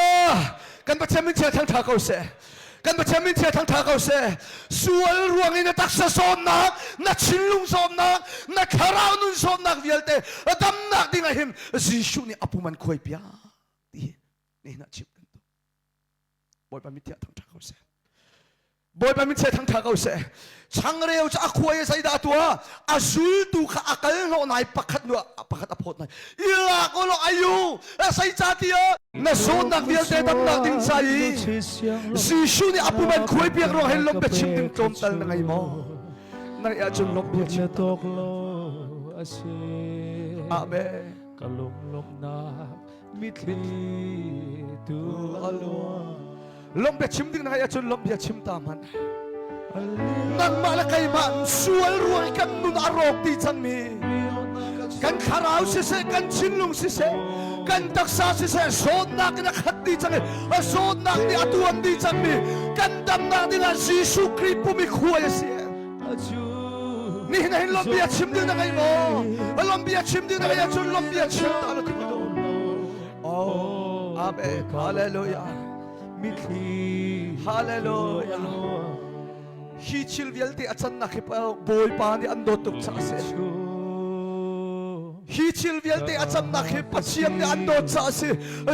กันประเทศมิเทียทั้งทักกุศลกันประเทศมิเทียทั้งทักกุศลส่วนรวงในตักษะโซมนักนักชิลลุงโซมนักนักคาราวนุนโซมนักวิลเตดำนาดิ่งอาหิมยิสุนี่อปุมันคุยเปียที่นี่นักชิบกันตัวบอยปามิเทียทั้งทักกุศลบอยปามิเทียทั้งทักกุศลช่างเร็วจะคุยใส่ดาตัวอาซูตูข้าอักเลนนายปักขัดนัวปักขัดอภนายอีลาก็ลอายุใส่จาติยน่ะโซนักวิลเตดำนาดิ่งใจยิสุนี่อปุมันคุยเปียกรอให้ลมเปชิมดิ่งโจมตัลนังไงมอนั่นอาจจะลมเปียกชิมตกโลอาเมกะลมลมนามิตรีตูอัลวาลมเปียกชิมดิ่งนั่นอาจจะลมเปียกชิมตามันนั่งมาแล้วใครมันสวยรวยกันนุนอารมณ์ดีจังมีกันคาราวเสกันชินลุงเส kan taksa si se son nak na khatti change a son nak ni atuan di changmi kan dam nak dina Jesu Christ pumi khuya si ni na hin lombia chimdi na kai mo lombia chimdi na kai chun lombia chim ta na tido oh amen hallelujah hallelujah hi chil vialti achan na khipa boy pa ni ando tuk cha se hi chil vialte acham na khe pachiam ni ando cha se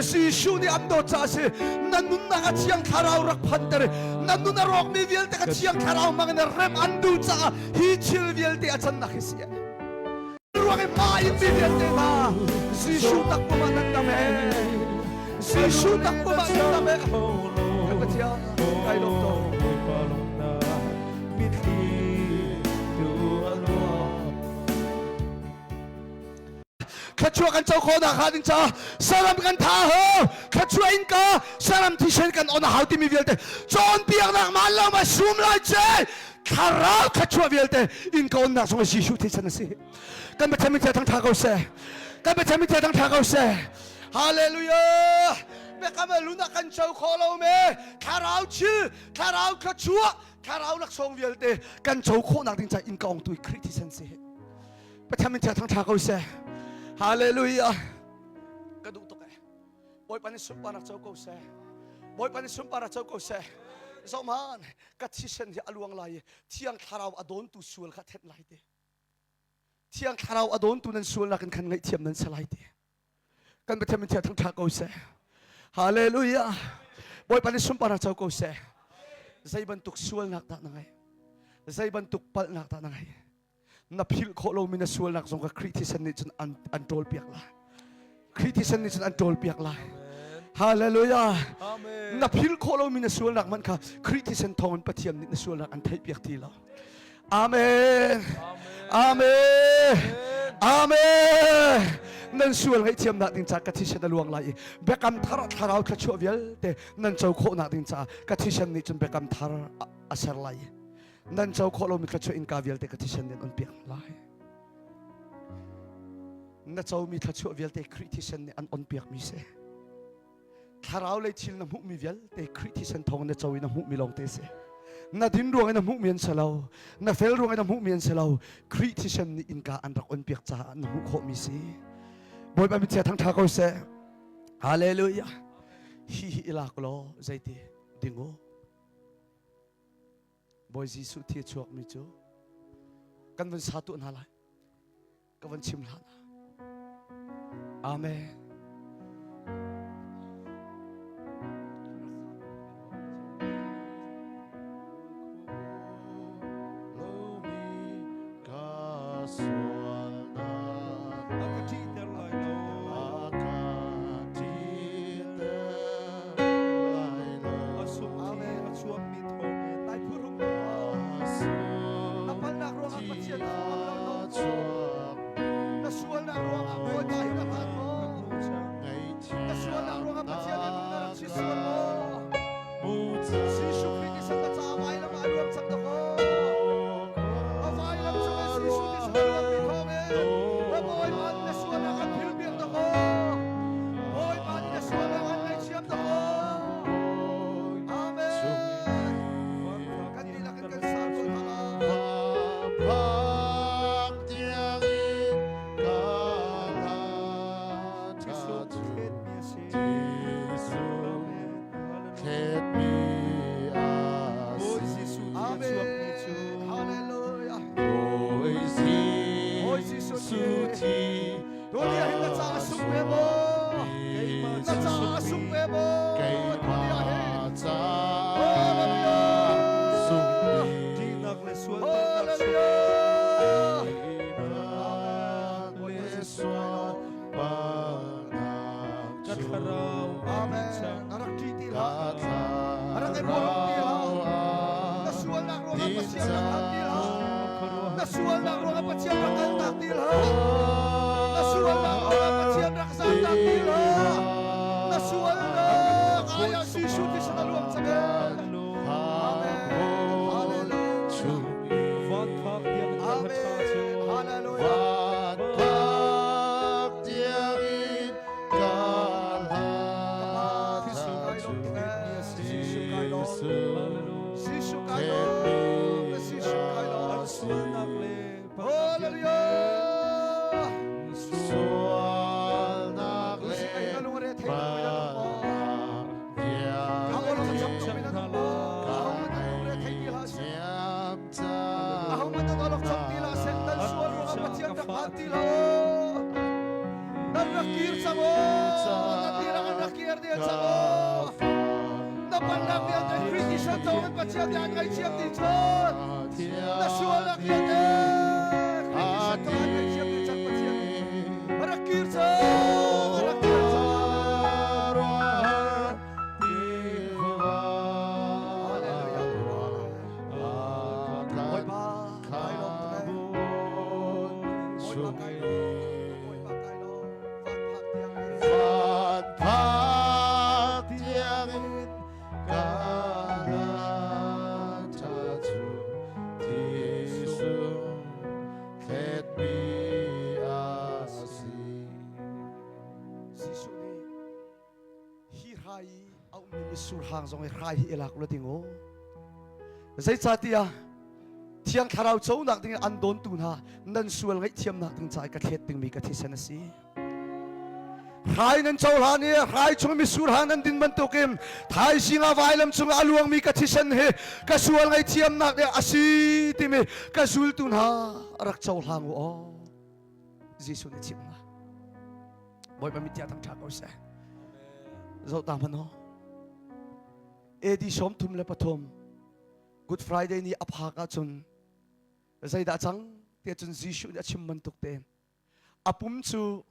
si shu ni ando cha se nanun na chiang kharau rak phantere nanun na rok mi vialte ka chiang kharau mang na rem andu cha hi chil vialte acham na khe sia ruang ma in mi vialte ma si shu tak ko man na me si shu tak ko man na me ka patia kai lo to Kachua kan chau na khading cha saram kan tha ho kachua in ka saram thi shen kan on hauti mi velte chon piang nak mal ma sum lai che kharau kachua velte in ka on na song si shu thi chan se kan ba thami thang tha ko se kan ba thami thang tha ko se hallelujah be ka ma luna kan chau kholo me kharau chi kharau kachua kharau lak song velte kan chau kho nak ding cha in ka ong tu criticism se ba thami thang tha ko se Hallelujah. Kadung to kay. Boy panisum para chau ko se. Boy panisum para chau ko se. Zoman katisen di aluang lai. Tiang kharau adon tu sul khat het lai de. Tiang kharau adon tu nan sul nak kan ngai thiam nan salai de. Kan bethem thia thang tha ko se. Hallelujah. Boy panisum para chau ko se. Zai ban tuk sul nak ta nangai. Zai ban tuk pal nak ta nangai. Na phil kholo mina sual nak song ka criticism ni chun antol piak la criticism ni chun antol piak la hallelujah amen na phil kholo mina sual nak man ka criticism thon pathiam ni sual nak an thai piak ti la amen amen amen nan sual ngai thiam na ding cha ka thi se luang lai bekam thar tharau kha chu vial te nan chau kho na ding cha ka thi sen ni chun bekam thar asar lai nan chau kholo mi khachu in ka vialte ka thisan nen on piang lai na chau mi khachu vialte criticism ne an on piak mi se tharau le thil na mu mi vialte criticism thong na chau ina mu mi long te se na din ruang ina mu mian salau na fel ruang ina mu mian salau criticism ni in ka an rak on piak cha an mu kho mi si boy ba mi che thang tha ko se hallelujah hi ilak lo zaiti dingo Boy Jesu thia chuak mi chu kan van satu na lai ka van chim la amen Hallelujah. dia sango na pandang dia na Christian tongan patsia dia ngai chiam ti chon na suala dia Christian tongan ngai chiam ti chak patsia marakir cha marakir cha surhang zong rai elak lo tingo zai chatia thiang tharau chau nak ding an don tu na nan sual ngai thiam nak ding chai ka khet ding mi ka thisan si rai nan chau la ni rai chung mi surhang nan din man to kem thai singa vailam chung aluang mi ka thisan he ka sual ngai thiam nak de asi ti mi ka sul tu na rak chau hang o jisu ni chim na boy pa mi tia tam tha ko se zo ta man ho edi som thum le pathom Good Friday ni apha chun zai da chang te chun jisu ya chim man tuk te apum chu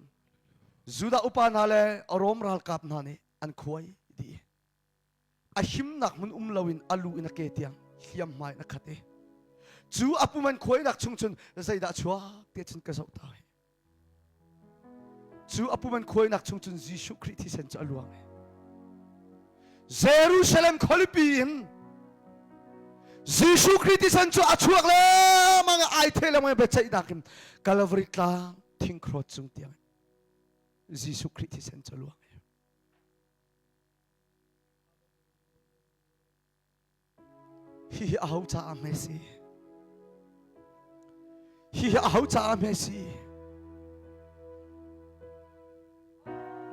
zuda upana le arom ral kap na ne an khoi di a him nak mun lawin alu ina ke tiang hiam mai na khate chu apuman khoi nak chung chun zai da chua te chun ka zau ta chu apuman khoi nak chung chun jisu Christ sen cha aluang Jerusalem kholipin Jisu Christ san chu achuak le mga ai thela mga bechai dakim Calvary tlang thing khro chung tiang Jisu Christ san chu luang hi au cha amesi hi au cha amesi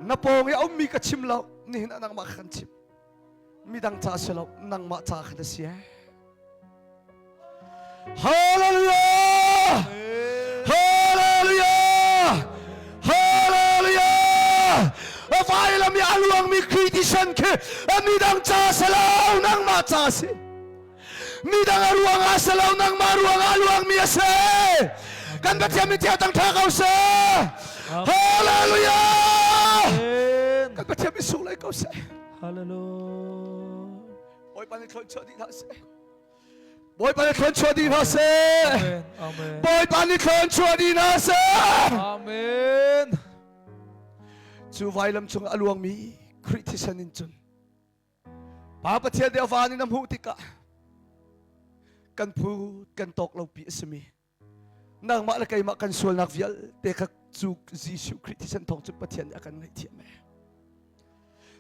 napong au mi ka chimlaw ni na nang ma khan chim midang cha selo nang ma cha khada sia hallelujah hallelujah hallelujah availam ya aluang mi kritisan ke midang cha selo nang ma cha si midang aruang aselo nang maruang aluang mi ase kan batia mi tia tang tha kau se hallelujah kan batia mi sulai kau se Hallelujah. Boy pani khon chodi na se. Boy pani khon chodi na se. Amen. Boy pani khon chodi na se. Amen. Chu vailam chung aluang mi kritisan in chun. Papa tia de avani nam hu tika. Kan pu kan tok lo pi asmi. Nang ma la kai ma kan sual nak vial te ka chu Jisu kritisan thong chu pathian akan ngai thiam me.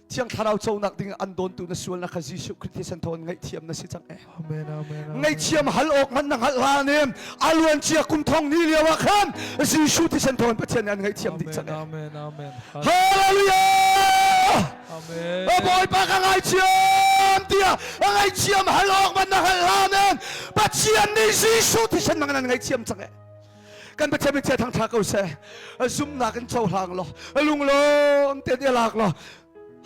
Tiang tharau chau nak ding an don tu na sual na ka Jisu Christ san thon ngai thiam na si chang e Amen. Amen. ngai thiam hal ok man nang hal la nem aluan chia kum thong ni lewa khan Jisu ti san thon pathian an ngai thiam di chang e Amen. Amen. hallelujah Amen. boy pa ka ngai thiam tia ngai thiam hal ok man nang hal la nem pathian ni Jisu ti san mang ngai thiam chang e kan pathian mi chia thang tha ko se zum na kan chau hang lo lung lo te de lak lo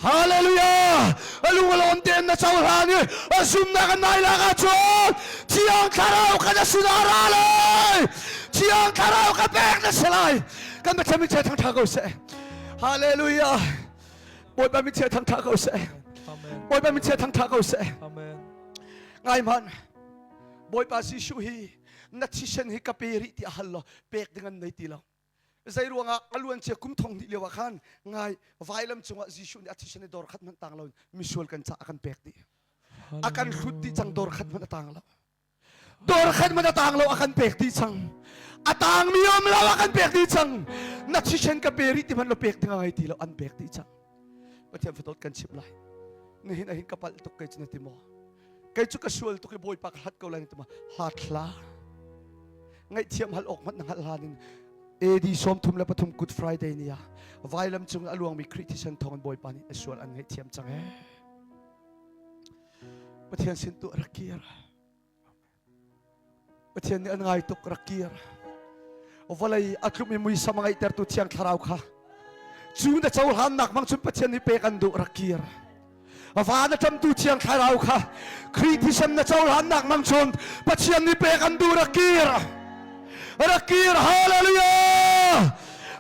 Hallelujah! Alungalon din na sawhani, asum na kanay lakachon, tiyang karaw ka na sunaralay, tiyang karaw ka pek na silay. Kan ba kami tiyang tagaw sa? Hallelujah! Boy ba mi tiyang tagaw sa? Amen. Boy ba mi tiyang tagaw sa? Amen. Ngay man, boy pa si Shuhi, natisyan hi kapiri ti ahalo, pek dengan na itilaw. Zai ruang aluan cia kum thong di lewa khan ngai vailam chunga Jisu ni athisane dor khat man tang lo misual kan cha akan pek di akan khut di chang dor khat man tang lo akan pek di chang atang miom lo akan pek di chang nathishan ka peri ti man lo pek tinga ngai ti lo an pek di chang pathiam fotot kan chip lai ni hin ahin kapal tuk kai chna ti mo kai chu ka sual tuk boy pak hat ko lai ti ma hatla ngai thiam hal ok mat nang hal hanin Edi som thum la pathum Good Friday niya vailam chung aluang mi kritisan thong boy pani aswal an ngai thiam chang e pathian sin tu rakir pathian ni an ngai tuk rakir ovalai atlum mi mui samang ai ter tu thiang tharau kha chú đã châu han nạc mang chút bất thiên đi pe căn độ ra kia và nó trong tu chiang khai rau kha khi thì xem nó châu han nạc mang chôn bất thiên đi pe căn độ ra kia hallelujah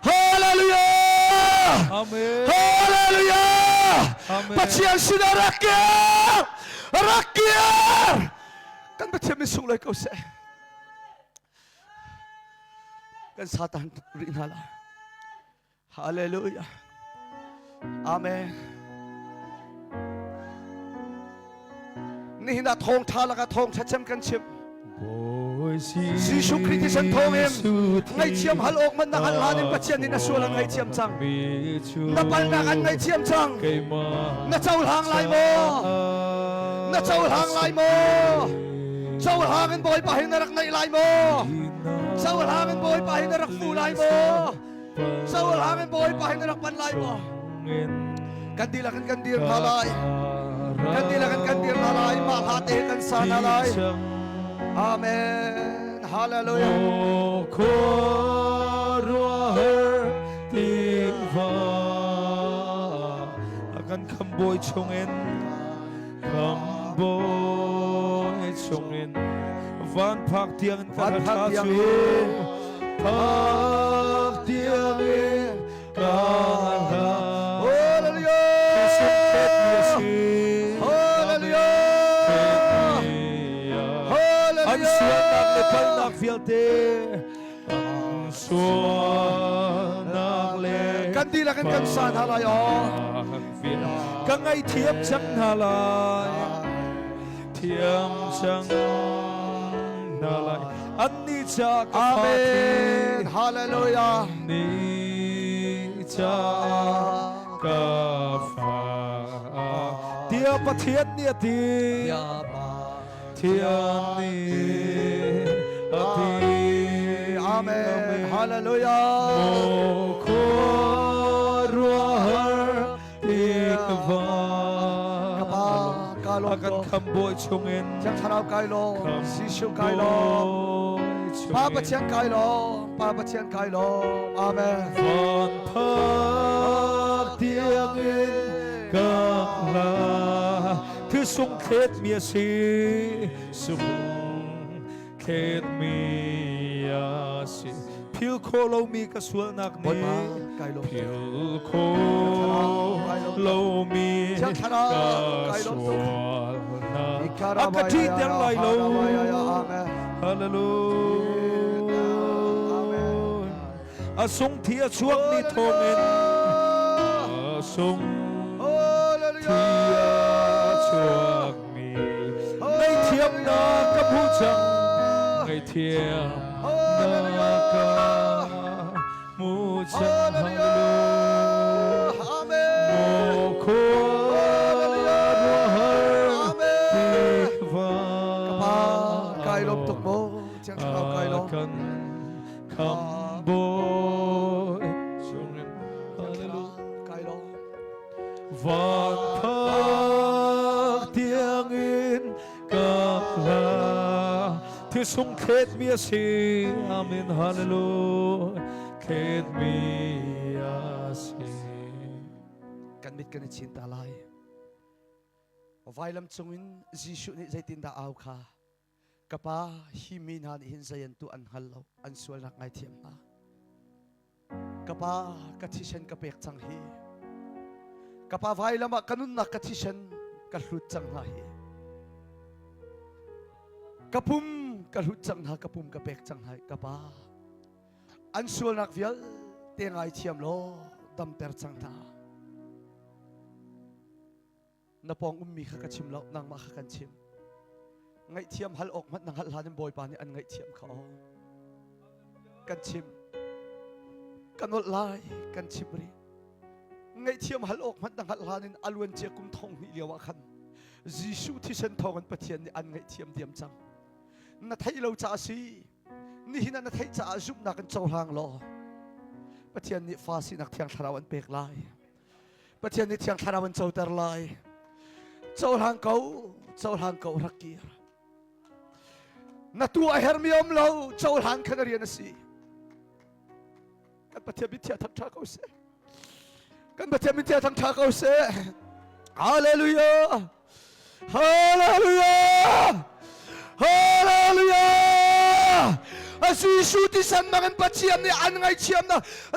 hallelujah Amen. hallelujah Amen. bất thiên xin ra kia căn bất thiên mình sung lại câu sẽ căn Satan rin hala hallelujah amen ni na thong thala ka thong chachem kan chim Giêsu Christ sen thong em ngay chiam hal ok man na hal hanin pathian ni na suala ngay chiam chang na pal na kan ngay chiam chang na chaul hang lai mo na chaul hang lai mo chaul hangin boy pahin na rak nai lai mo chaul hangin boy pahin na rak fu lai mo chaul hangin boy pahin na rak pan lai mo kandilakan kandir malay kandilakan kandir malay malhate kan sana lai amen hallelujah akan kamboy chongin kamboy chongin van phak tiang Van phak tiang chu phak tiang kala Ang suanak lepal nak filte Ang suanak le kandilakan kan san halay oh Kangay tiap chang halay Tiap chang halay Ani cha amen hallelujah Ani cha kafa Tiap patiat niya ti Tiap ni amen hallelujah Mokoruahar ikva kalong akan kamboy chungin Chang tharaw kailo Giêsu kailo Papa chiang kailo amen Van phak tiangin kakla Thứ sung khét mía si Sung khét mía si Phil khô lâu mi ka sual nak ni Phil khô lâu mi ka sual nak Akati tiang lai lâu Hallelujah Asung thia chuak ni thongin Asung thia chuak ni Ngay thiam na ka bu chang Ngay thiam na ka mu chang Hallelujah Mokoruahar ikva kailom tuk mo Chang tharaw kailo akan kamboy chungin Hallelujah kailo Van phak tiangin kakla Thứ sung khét mía si Amen Hallelujah Khét mía si kan mit kan cinta lai vailam chungin Giêsu ni zaitin da au kha kapa himin han hin zayan tu an hallo an sual nak ngai thiam na kapa kathishan ka pek chang hi kapa vailama kanun na kathishan ka hlut chang na hi kapum ka hlut chang na kapum ka pek chang hai kapa an sual nak vial te ngai thiam lo dam ter chang na na pong ummi kha ka chim lo nang ma kha kan chim ngai thiam hal ok mat nang hal hanin boy pa ni an ngai thiam kha kan chim kan ol lai kan chim ri ngai thiam hal ok mat nang hal hanin alwan che kum thong ni lewa khan Giêsu thi sen thong an pathian ni an ngai thiam diam chang na thai lo cha si ni hina na thai cha zup na kan chaw hang lo pathian ni fa si nak thiang tharaw an pek lai pathian ni thiang tharaw an chaw tar lai chaw hang kau rakir na tu a hermiom lo chaw hang khanarian si kan pathian bi thia thak tha ko se kan ba tiam tia thang tha kau se hallelujah hallelujah hallelujah asi su ti san makan pachiam ni an ngai chiam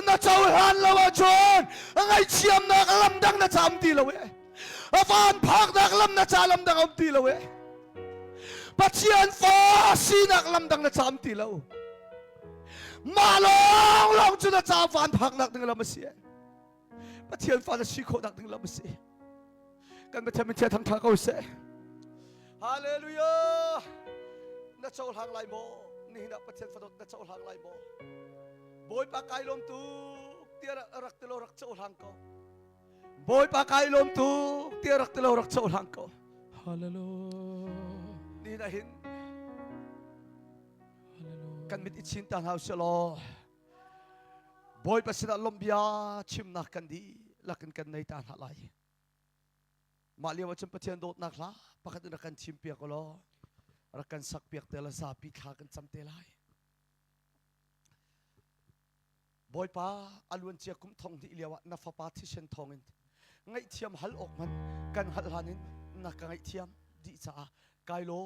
na chau han lawa chon ngai chiam na lam dang na cham ti lawe avan phak dak lam na chalam dang om ti lawe pachian fa sinak lam dang na cham ti law ma long chu na cham van phak nak ding lam si pachian fa na si kho dak ding lam si kan ba cham cha thang tha kau se hallelujah na chau hang lai mo ni na pachian fa na chau hang lai mo boy pa kai lom tu tia rak te lo rak chau hang ko boy pa kai lom tu tia rak te lo rak chau hang ko hallelujah ni na hin kan mit ichin tan hau selo boy pa sina lombia chim na kan di lakin kan nei tan halai maliwa chim pachian dot nak la pakat na kan chim pia ko lo rakan sak piak tela sa pi kha kan cham te lai boy pa alun chia kum thong di lewa na fa pa thi sen thongin ngai thiam hal ok man kan hal hanin na ka ngai thiam di cha kai lo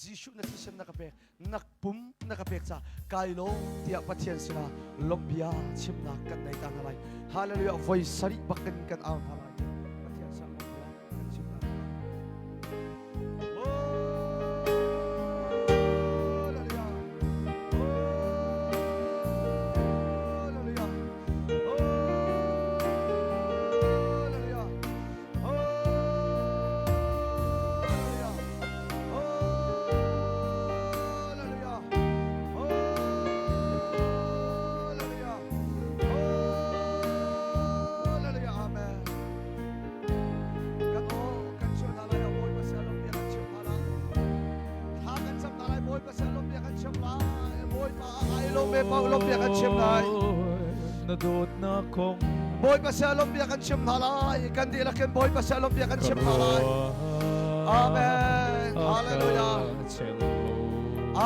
jishu na thi sen na ka pe nak pum na ka pek cha kai lo tia pathian sina lombia chim na kan nei ta halai hallelujah voice sari bakan kan aw halai pathian sa lombia kan chim na nadot na kong boy pa sa lombia kan chim halai kan di lakin boy pa sa lombia kan chim halai amen hallelujah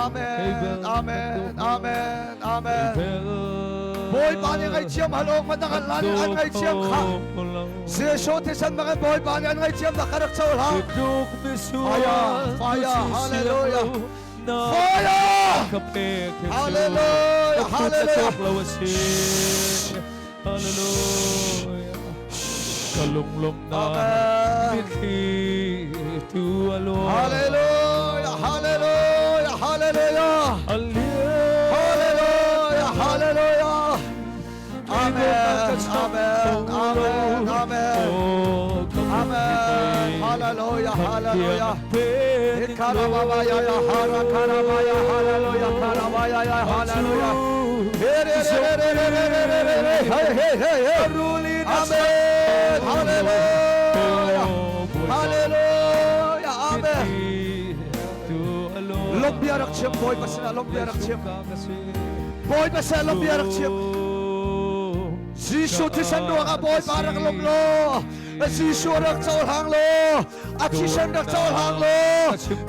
amen amen amen amen boy pa ni ngai chiam halong matakan lan an ngai chiam kha se so te san mga boy pa ni an ngai chiam na karak chau ha fire hallelujah fire hallelujah hallelujah kalunglong na mikhi tu alo hallelujah hallelujah hallelujah hallelujah hallelujah amen amen amen amen amen hallelujah hallelujah karabaya ya hara karabaya hallelujah karabaya ya hallelujah hey hey hey amen hallelujah hallelujah amen lombia rak chim boy pasina lombia rak chim boy pasina lombia rak chim Jisoo ti san do ka boy parang lomlo Jisoo rak chol hang lo Achi san rak chol hang lo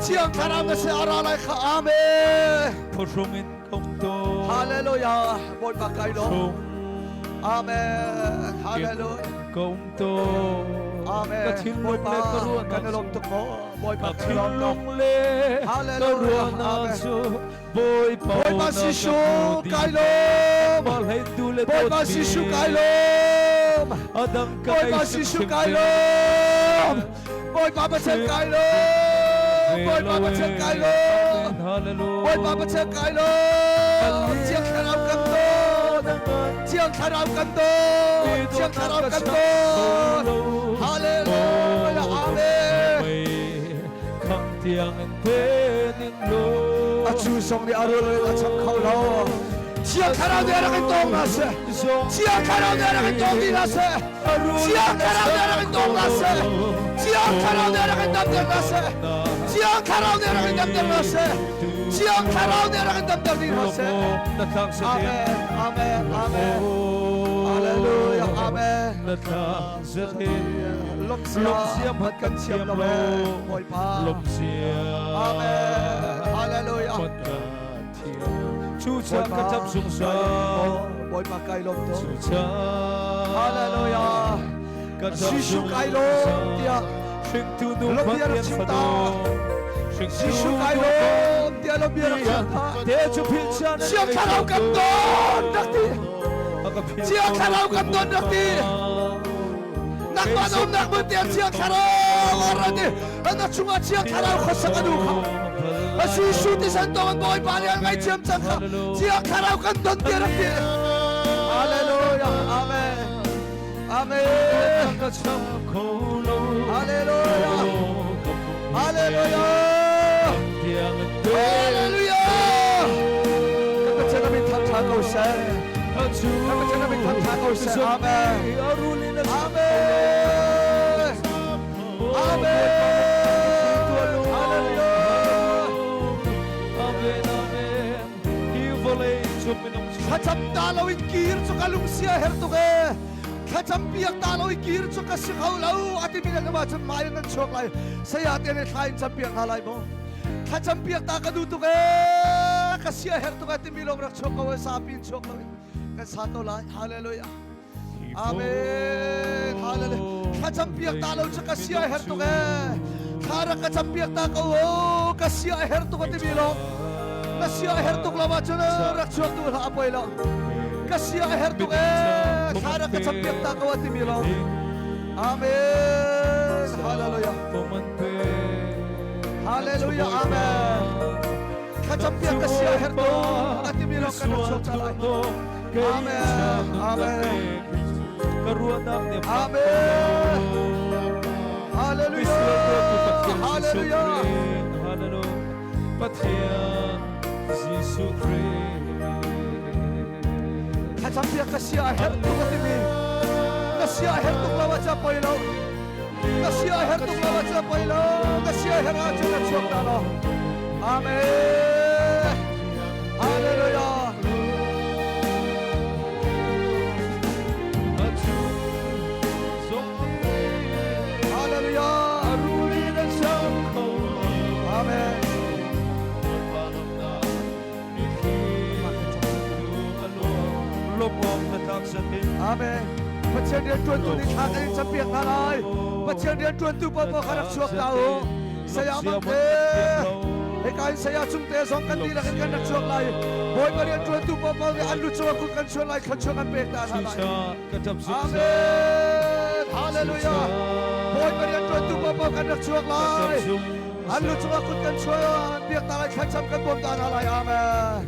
Chiang karam na se aralay ka amen Pusungin kong to Hallelujah boy pa kay lo amen hallelujah kong to amen boy pa kanalom to ko boy pa kanalom to hallelujah boy pa Jisoo kay lo boy pa Jisoo kay lo boy pa Jisoo kay lo boy pa Jisoo kay lo boy pa Jisoo kay lo boy pa Jisoo kay lo chiang karam kan to chiang karam kan to chiang karam kan to hallelujah amen khang tiang te ning lo achu song ni arul la cham khau lo chiang karam de ra tong na se chiang karam de ra tong di na se chiang karam de ra tong na se chiang karam de ra dam de na se chiang karam de ra dam de na se chiang karam de ra dam de na se amen amen amen hallelujah amen lom sia mat kan siam lo boy pa lom sia amen hallelujah Sucha katam sungsa boy ma kai lom to Sucha hallelujah katam Sisu kai lom dia Sing tu nu Lom dia patien cinta. Sing Sisu kai lom dia lom dia cinta Te chu pilchan Sia karau kam don nakti Sia karau kam don nakti Nak manom nak butian sia karau arani Ana chunga sia karau khosang adu kha Sisu ti santongan boy palian ngai chiam chang kha Sia karau kam don dia nakti Hallelujah amen amen Hallelujah Hallelujah Hallelujah Kapatid namin tangtakaw siya Kapatid namin tangtakaw siya Amen Amen Amen Kacam dalaw ikir so kalungsia hertuge Kacam piak dalaw ikir so kasikaw lau Ati minagamasan mayan ng choklay Saya atin ay kain sa piak halay mo Kacam piak takadutuge Kasya hertuge ati milong rak chokaw Sapin chokaw Kasakaw lai Hallelujah Amen Hallelujah Kacam piak dalaw so kasya hertuge Kara kacam piak takaw Kasya hertuge ati milong Kasya hertug lawa chana rakchok tu apoy la Kasya hertug kara kacampiak takaw at timilaw Amen Hallelujah Hallelujah Amen Kacampiak kasya hertug at timilaw kanakchok talay Amen Amen Amen Hallelujah Hallelujah Jesus Kacampiak kasya hertug at timi Kasya hertug lawat sa poilaw Kasya hertug lawat sa poilaw Kasya hertug at siyok talo Amen Hallelujah Hallelujah Amen Amen. Patien dia tuan tu ni khakai campiak halai. Patien dia tuan tu papa kharak suak tahu. Saya amante. Hekai saya cungte songkan di lakin kan nak suak lai. Boy barian tuan tu papa ni andu suak kan suak lai khacukan pekta halai. Amen. Hallelujah. Boy barian tuan tu papa kan nak suak lai. Andu suak kan suak pekta lai khacukan pekta halai. Amen.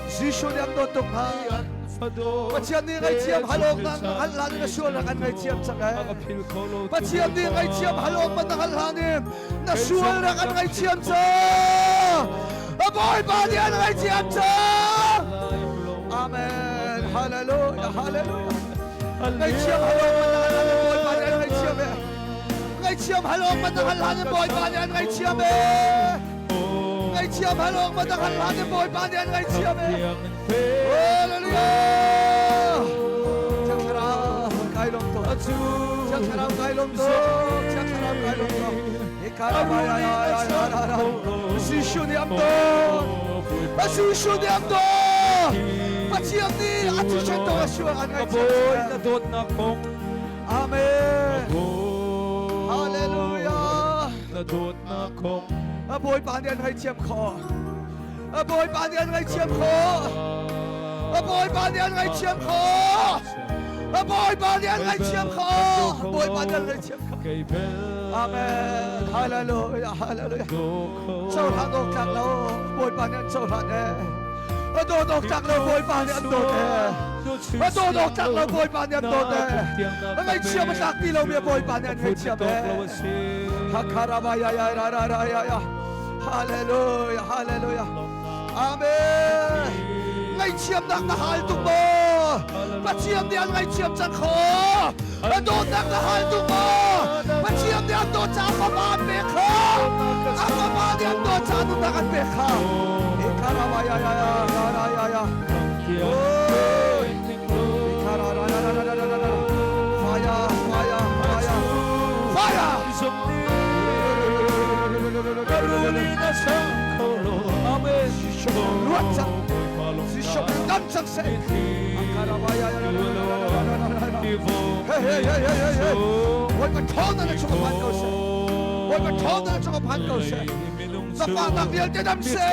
Sisu yang tutup hai. Patien ni ngai chiam halong nang halhan na sual kan ngai chiam sakai. Patien ni ngai chiam halong man halhan na sual kan ngai chiam sa. Aboy ba dia ngai chiam sa. Amen. Hallelujah. Hallelujah. Ngai chiam halong man halhan boy ba dia ngai chiam. Ngai chiam halong man halhan boy ba dia ngai chiam. Ngai chiam halong man halhan boy ba dia ngai chiam. Hallelujah. Chakra kailom to. Chakra kailom to. Chakra kailom to. Ikara ya ya. Sisu ni amdo. Sisu ni amdo. Patien ni ati chento asyo angai boy na dot na kong. Amen. Hallelujah. Na dot na kong. Aboy panian hai chiam kho. Aboy panian hai chiam kho. Aboy panian hai chiam kho. Aboy panian hai chiam kho. Aboy panian hai chiam kho. Amen. Hallelujah. Hallelujah. Châu thang độc chặt lâu. Aboy panian châu thang nè. Đô độc chặt lâu aboy panian đột nè. Đô độc chặt lâu aboy panian đột nè. Ngay chiam mà chặt đi lâu mi aboy panian hai chiam nè. Hakarabaya ya ya ya ya ya. Hallelujah. Hallelujah. Amen. Ngay chiam nang na hal tung mo. Pachiam dian ngay chiam chan kho. Đốt nang na hal tung mo. Pachiam dian đốt cha pa ma pe kho. Apa ma dian đốt cha tu na kan pe kho. Ikaraba ya ya ya ya ya ya. Oh. Ikara ra ra ra ra ra ra. Fire fire fire. Fire. Karulina sa kolo. Amen. Luat sa. si shop dam sang se akarabaya hey ôi mà thon nó cho pan câu se ôi mà thon nó cho pan câu se sa pa na biel te dam se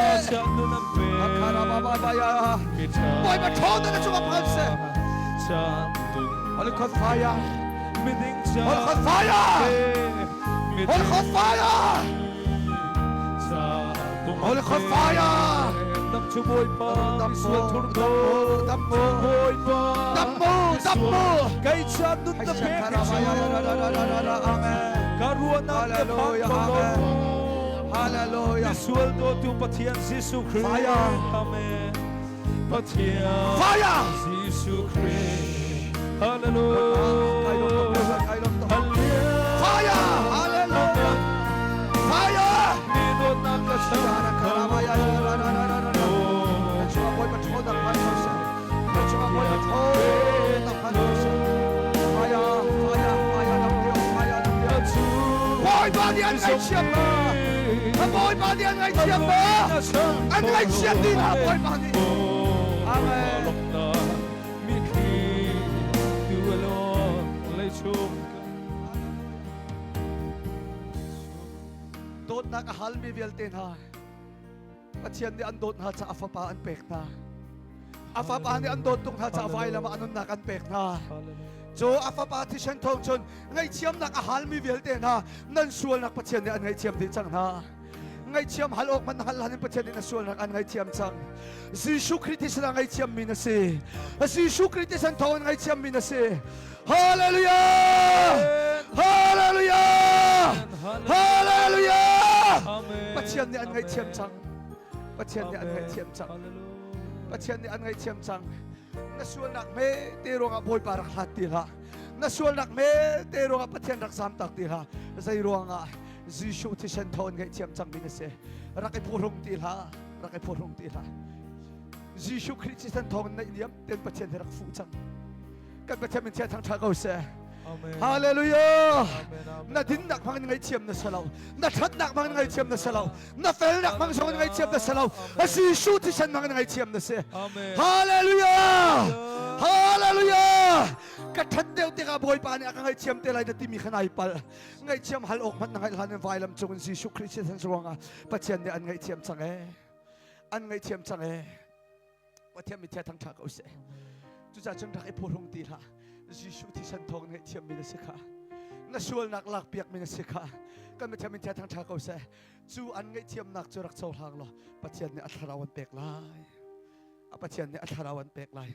akarabaya ôi mà thon nó cho pan se Holy God fire Holy God fire Holy God fire Holy God fire Đâm cho bôi pa Đâm mô Cây chân đứt đâm hết Karuan ang Hallelujah Hallelujah Sueldo tu patien Jesu Christ Fire Amen Patien Fire Jesu Christ Hallelujah Fire Hallelujah Fire Nindot na kasama Boy ba đi anh ngay chiêm mà boy ba đi anh ngay chiêm mà anh ngay chiêm đi là boy ba đi Amen Đốt na ka hal mi vel ten ha Patien di an dot ha sa afapa an pek na Afapa ni an dot tung ha sa vai lama anun na kan pek na Jo afapa ti shen thong chon ngai chiam na ka hal mi vel ten ha nan sual nak patien ni an ngai chiam di chang na ngai chiam hal ok man hal hanin patien ni na sual nak an ngai chiam chang Jesu Christ na ngai chiam mi na se Jesu Christ san thong ngai chiam mi na se Hallelujah Hallelujah Hallelujah Patien ni an ngai chiam chang Patien ni an ngai chiam chang Patien ni an ngai chiam chang Nasual nak me tero nga boy parak hati ha Nasual nak me tero nga patien rak samtak ti ha Sa iro nga Jesu ti shen thon ngai chiam chang binase Rakai purong ti ha Rakai purong ti ha Jesu Christ shen thon na iniam ten patien rak fu chang Kan patien min tia thang thagaw se Hallelujah Na din nak mang ngai chiam na salaw Na that nak mang ngai chiam na salaw Na fel nak mang song ngai chiam na salaw Jesu ti shen mang ngai chiam na se Hallelujah Hallelujah Ka that deu ti ka boy pa ni ka ngai chiam te lai na ti mi khanai pal ngai chiam hal ok man ngai hanen vailam chung Jesu Christ san suanga patien ni an ngai chiam chang e an ngai chiam chang e patien mi tia thang thagaw se tu cha chung rak e phorong ti ha Jesu ti san thong ngai chiam mi na se kha na sual nak lak piak mi na se kha kan ma thiam thang thagaw se chu an ngai chiam nak chu rak chol hang lo patien ni atharawan pek lai a patien ni atharawan pek lai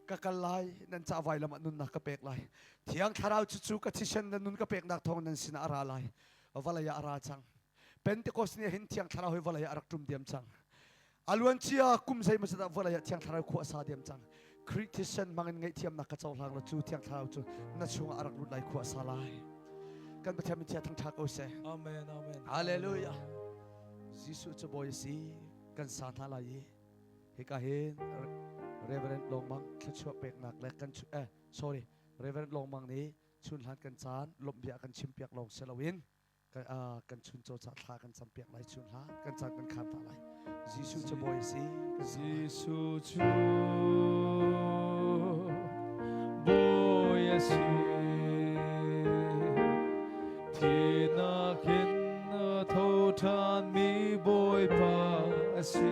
ka kalai nan cha vai lam anun nak ka pek lai thiang tharau chu chu ka chishan nan nun ka pek nak thong nan sina ara lai walaya ara chang Pentecost ni hin thiang tharau hoi walaya arak tum diam chang alwan chia kum sai ma sa walaya thiang tharau khu sa diam chang Christian mangan ngai thiam nak ka chol hang lo chu thiang tharau chu na chunga arak lut lai khu sa lai kan ba thiam chia thang thak o se Amen amen hallelujah Jesu chu boy si kan sa tha lai he ka hin Reverend Longmang kachua pek nak le kan sorry Reverend Longmang ni chun han kan chan lom bia kan chimpiak long selawin kan chun cho cha thla kan champiak lai chun ha kan chan kan khan ta lai Jesu chu boy si Jesu chu boy si Tina kin tho than mi boy pa si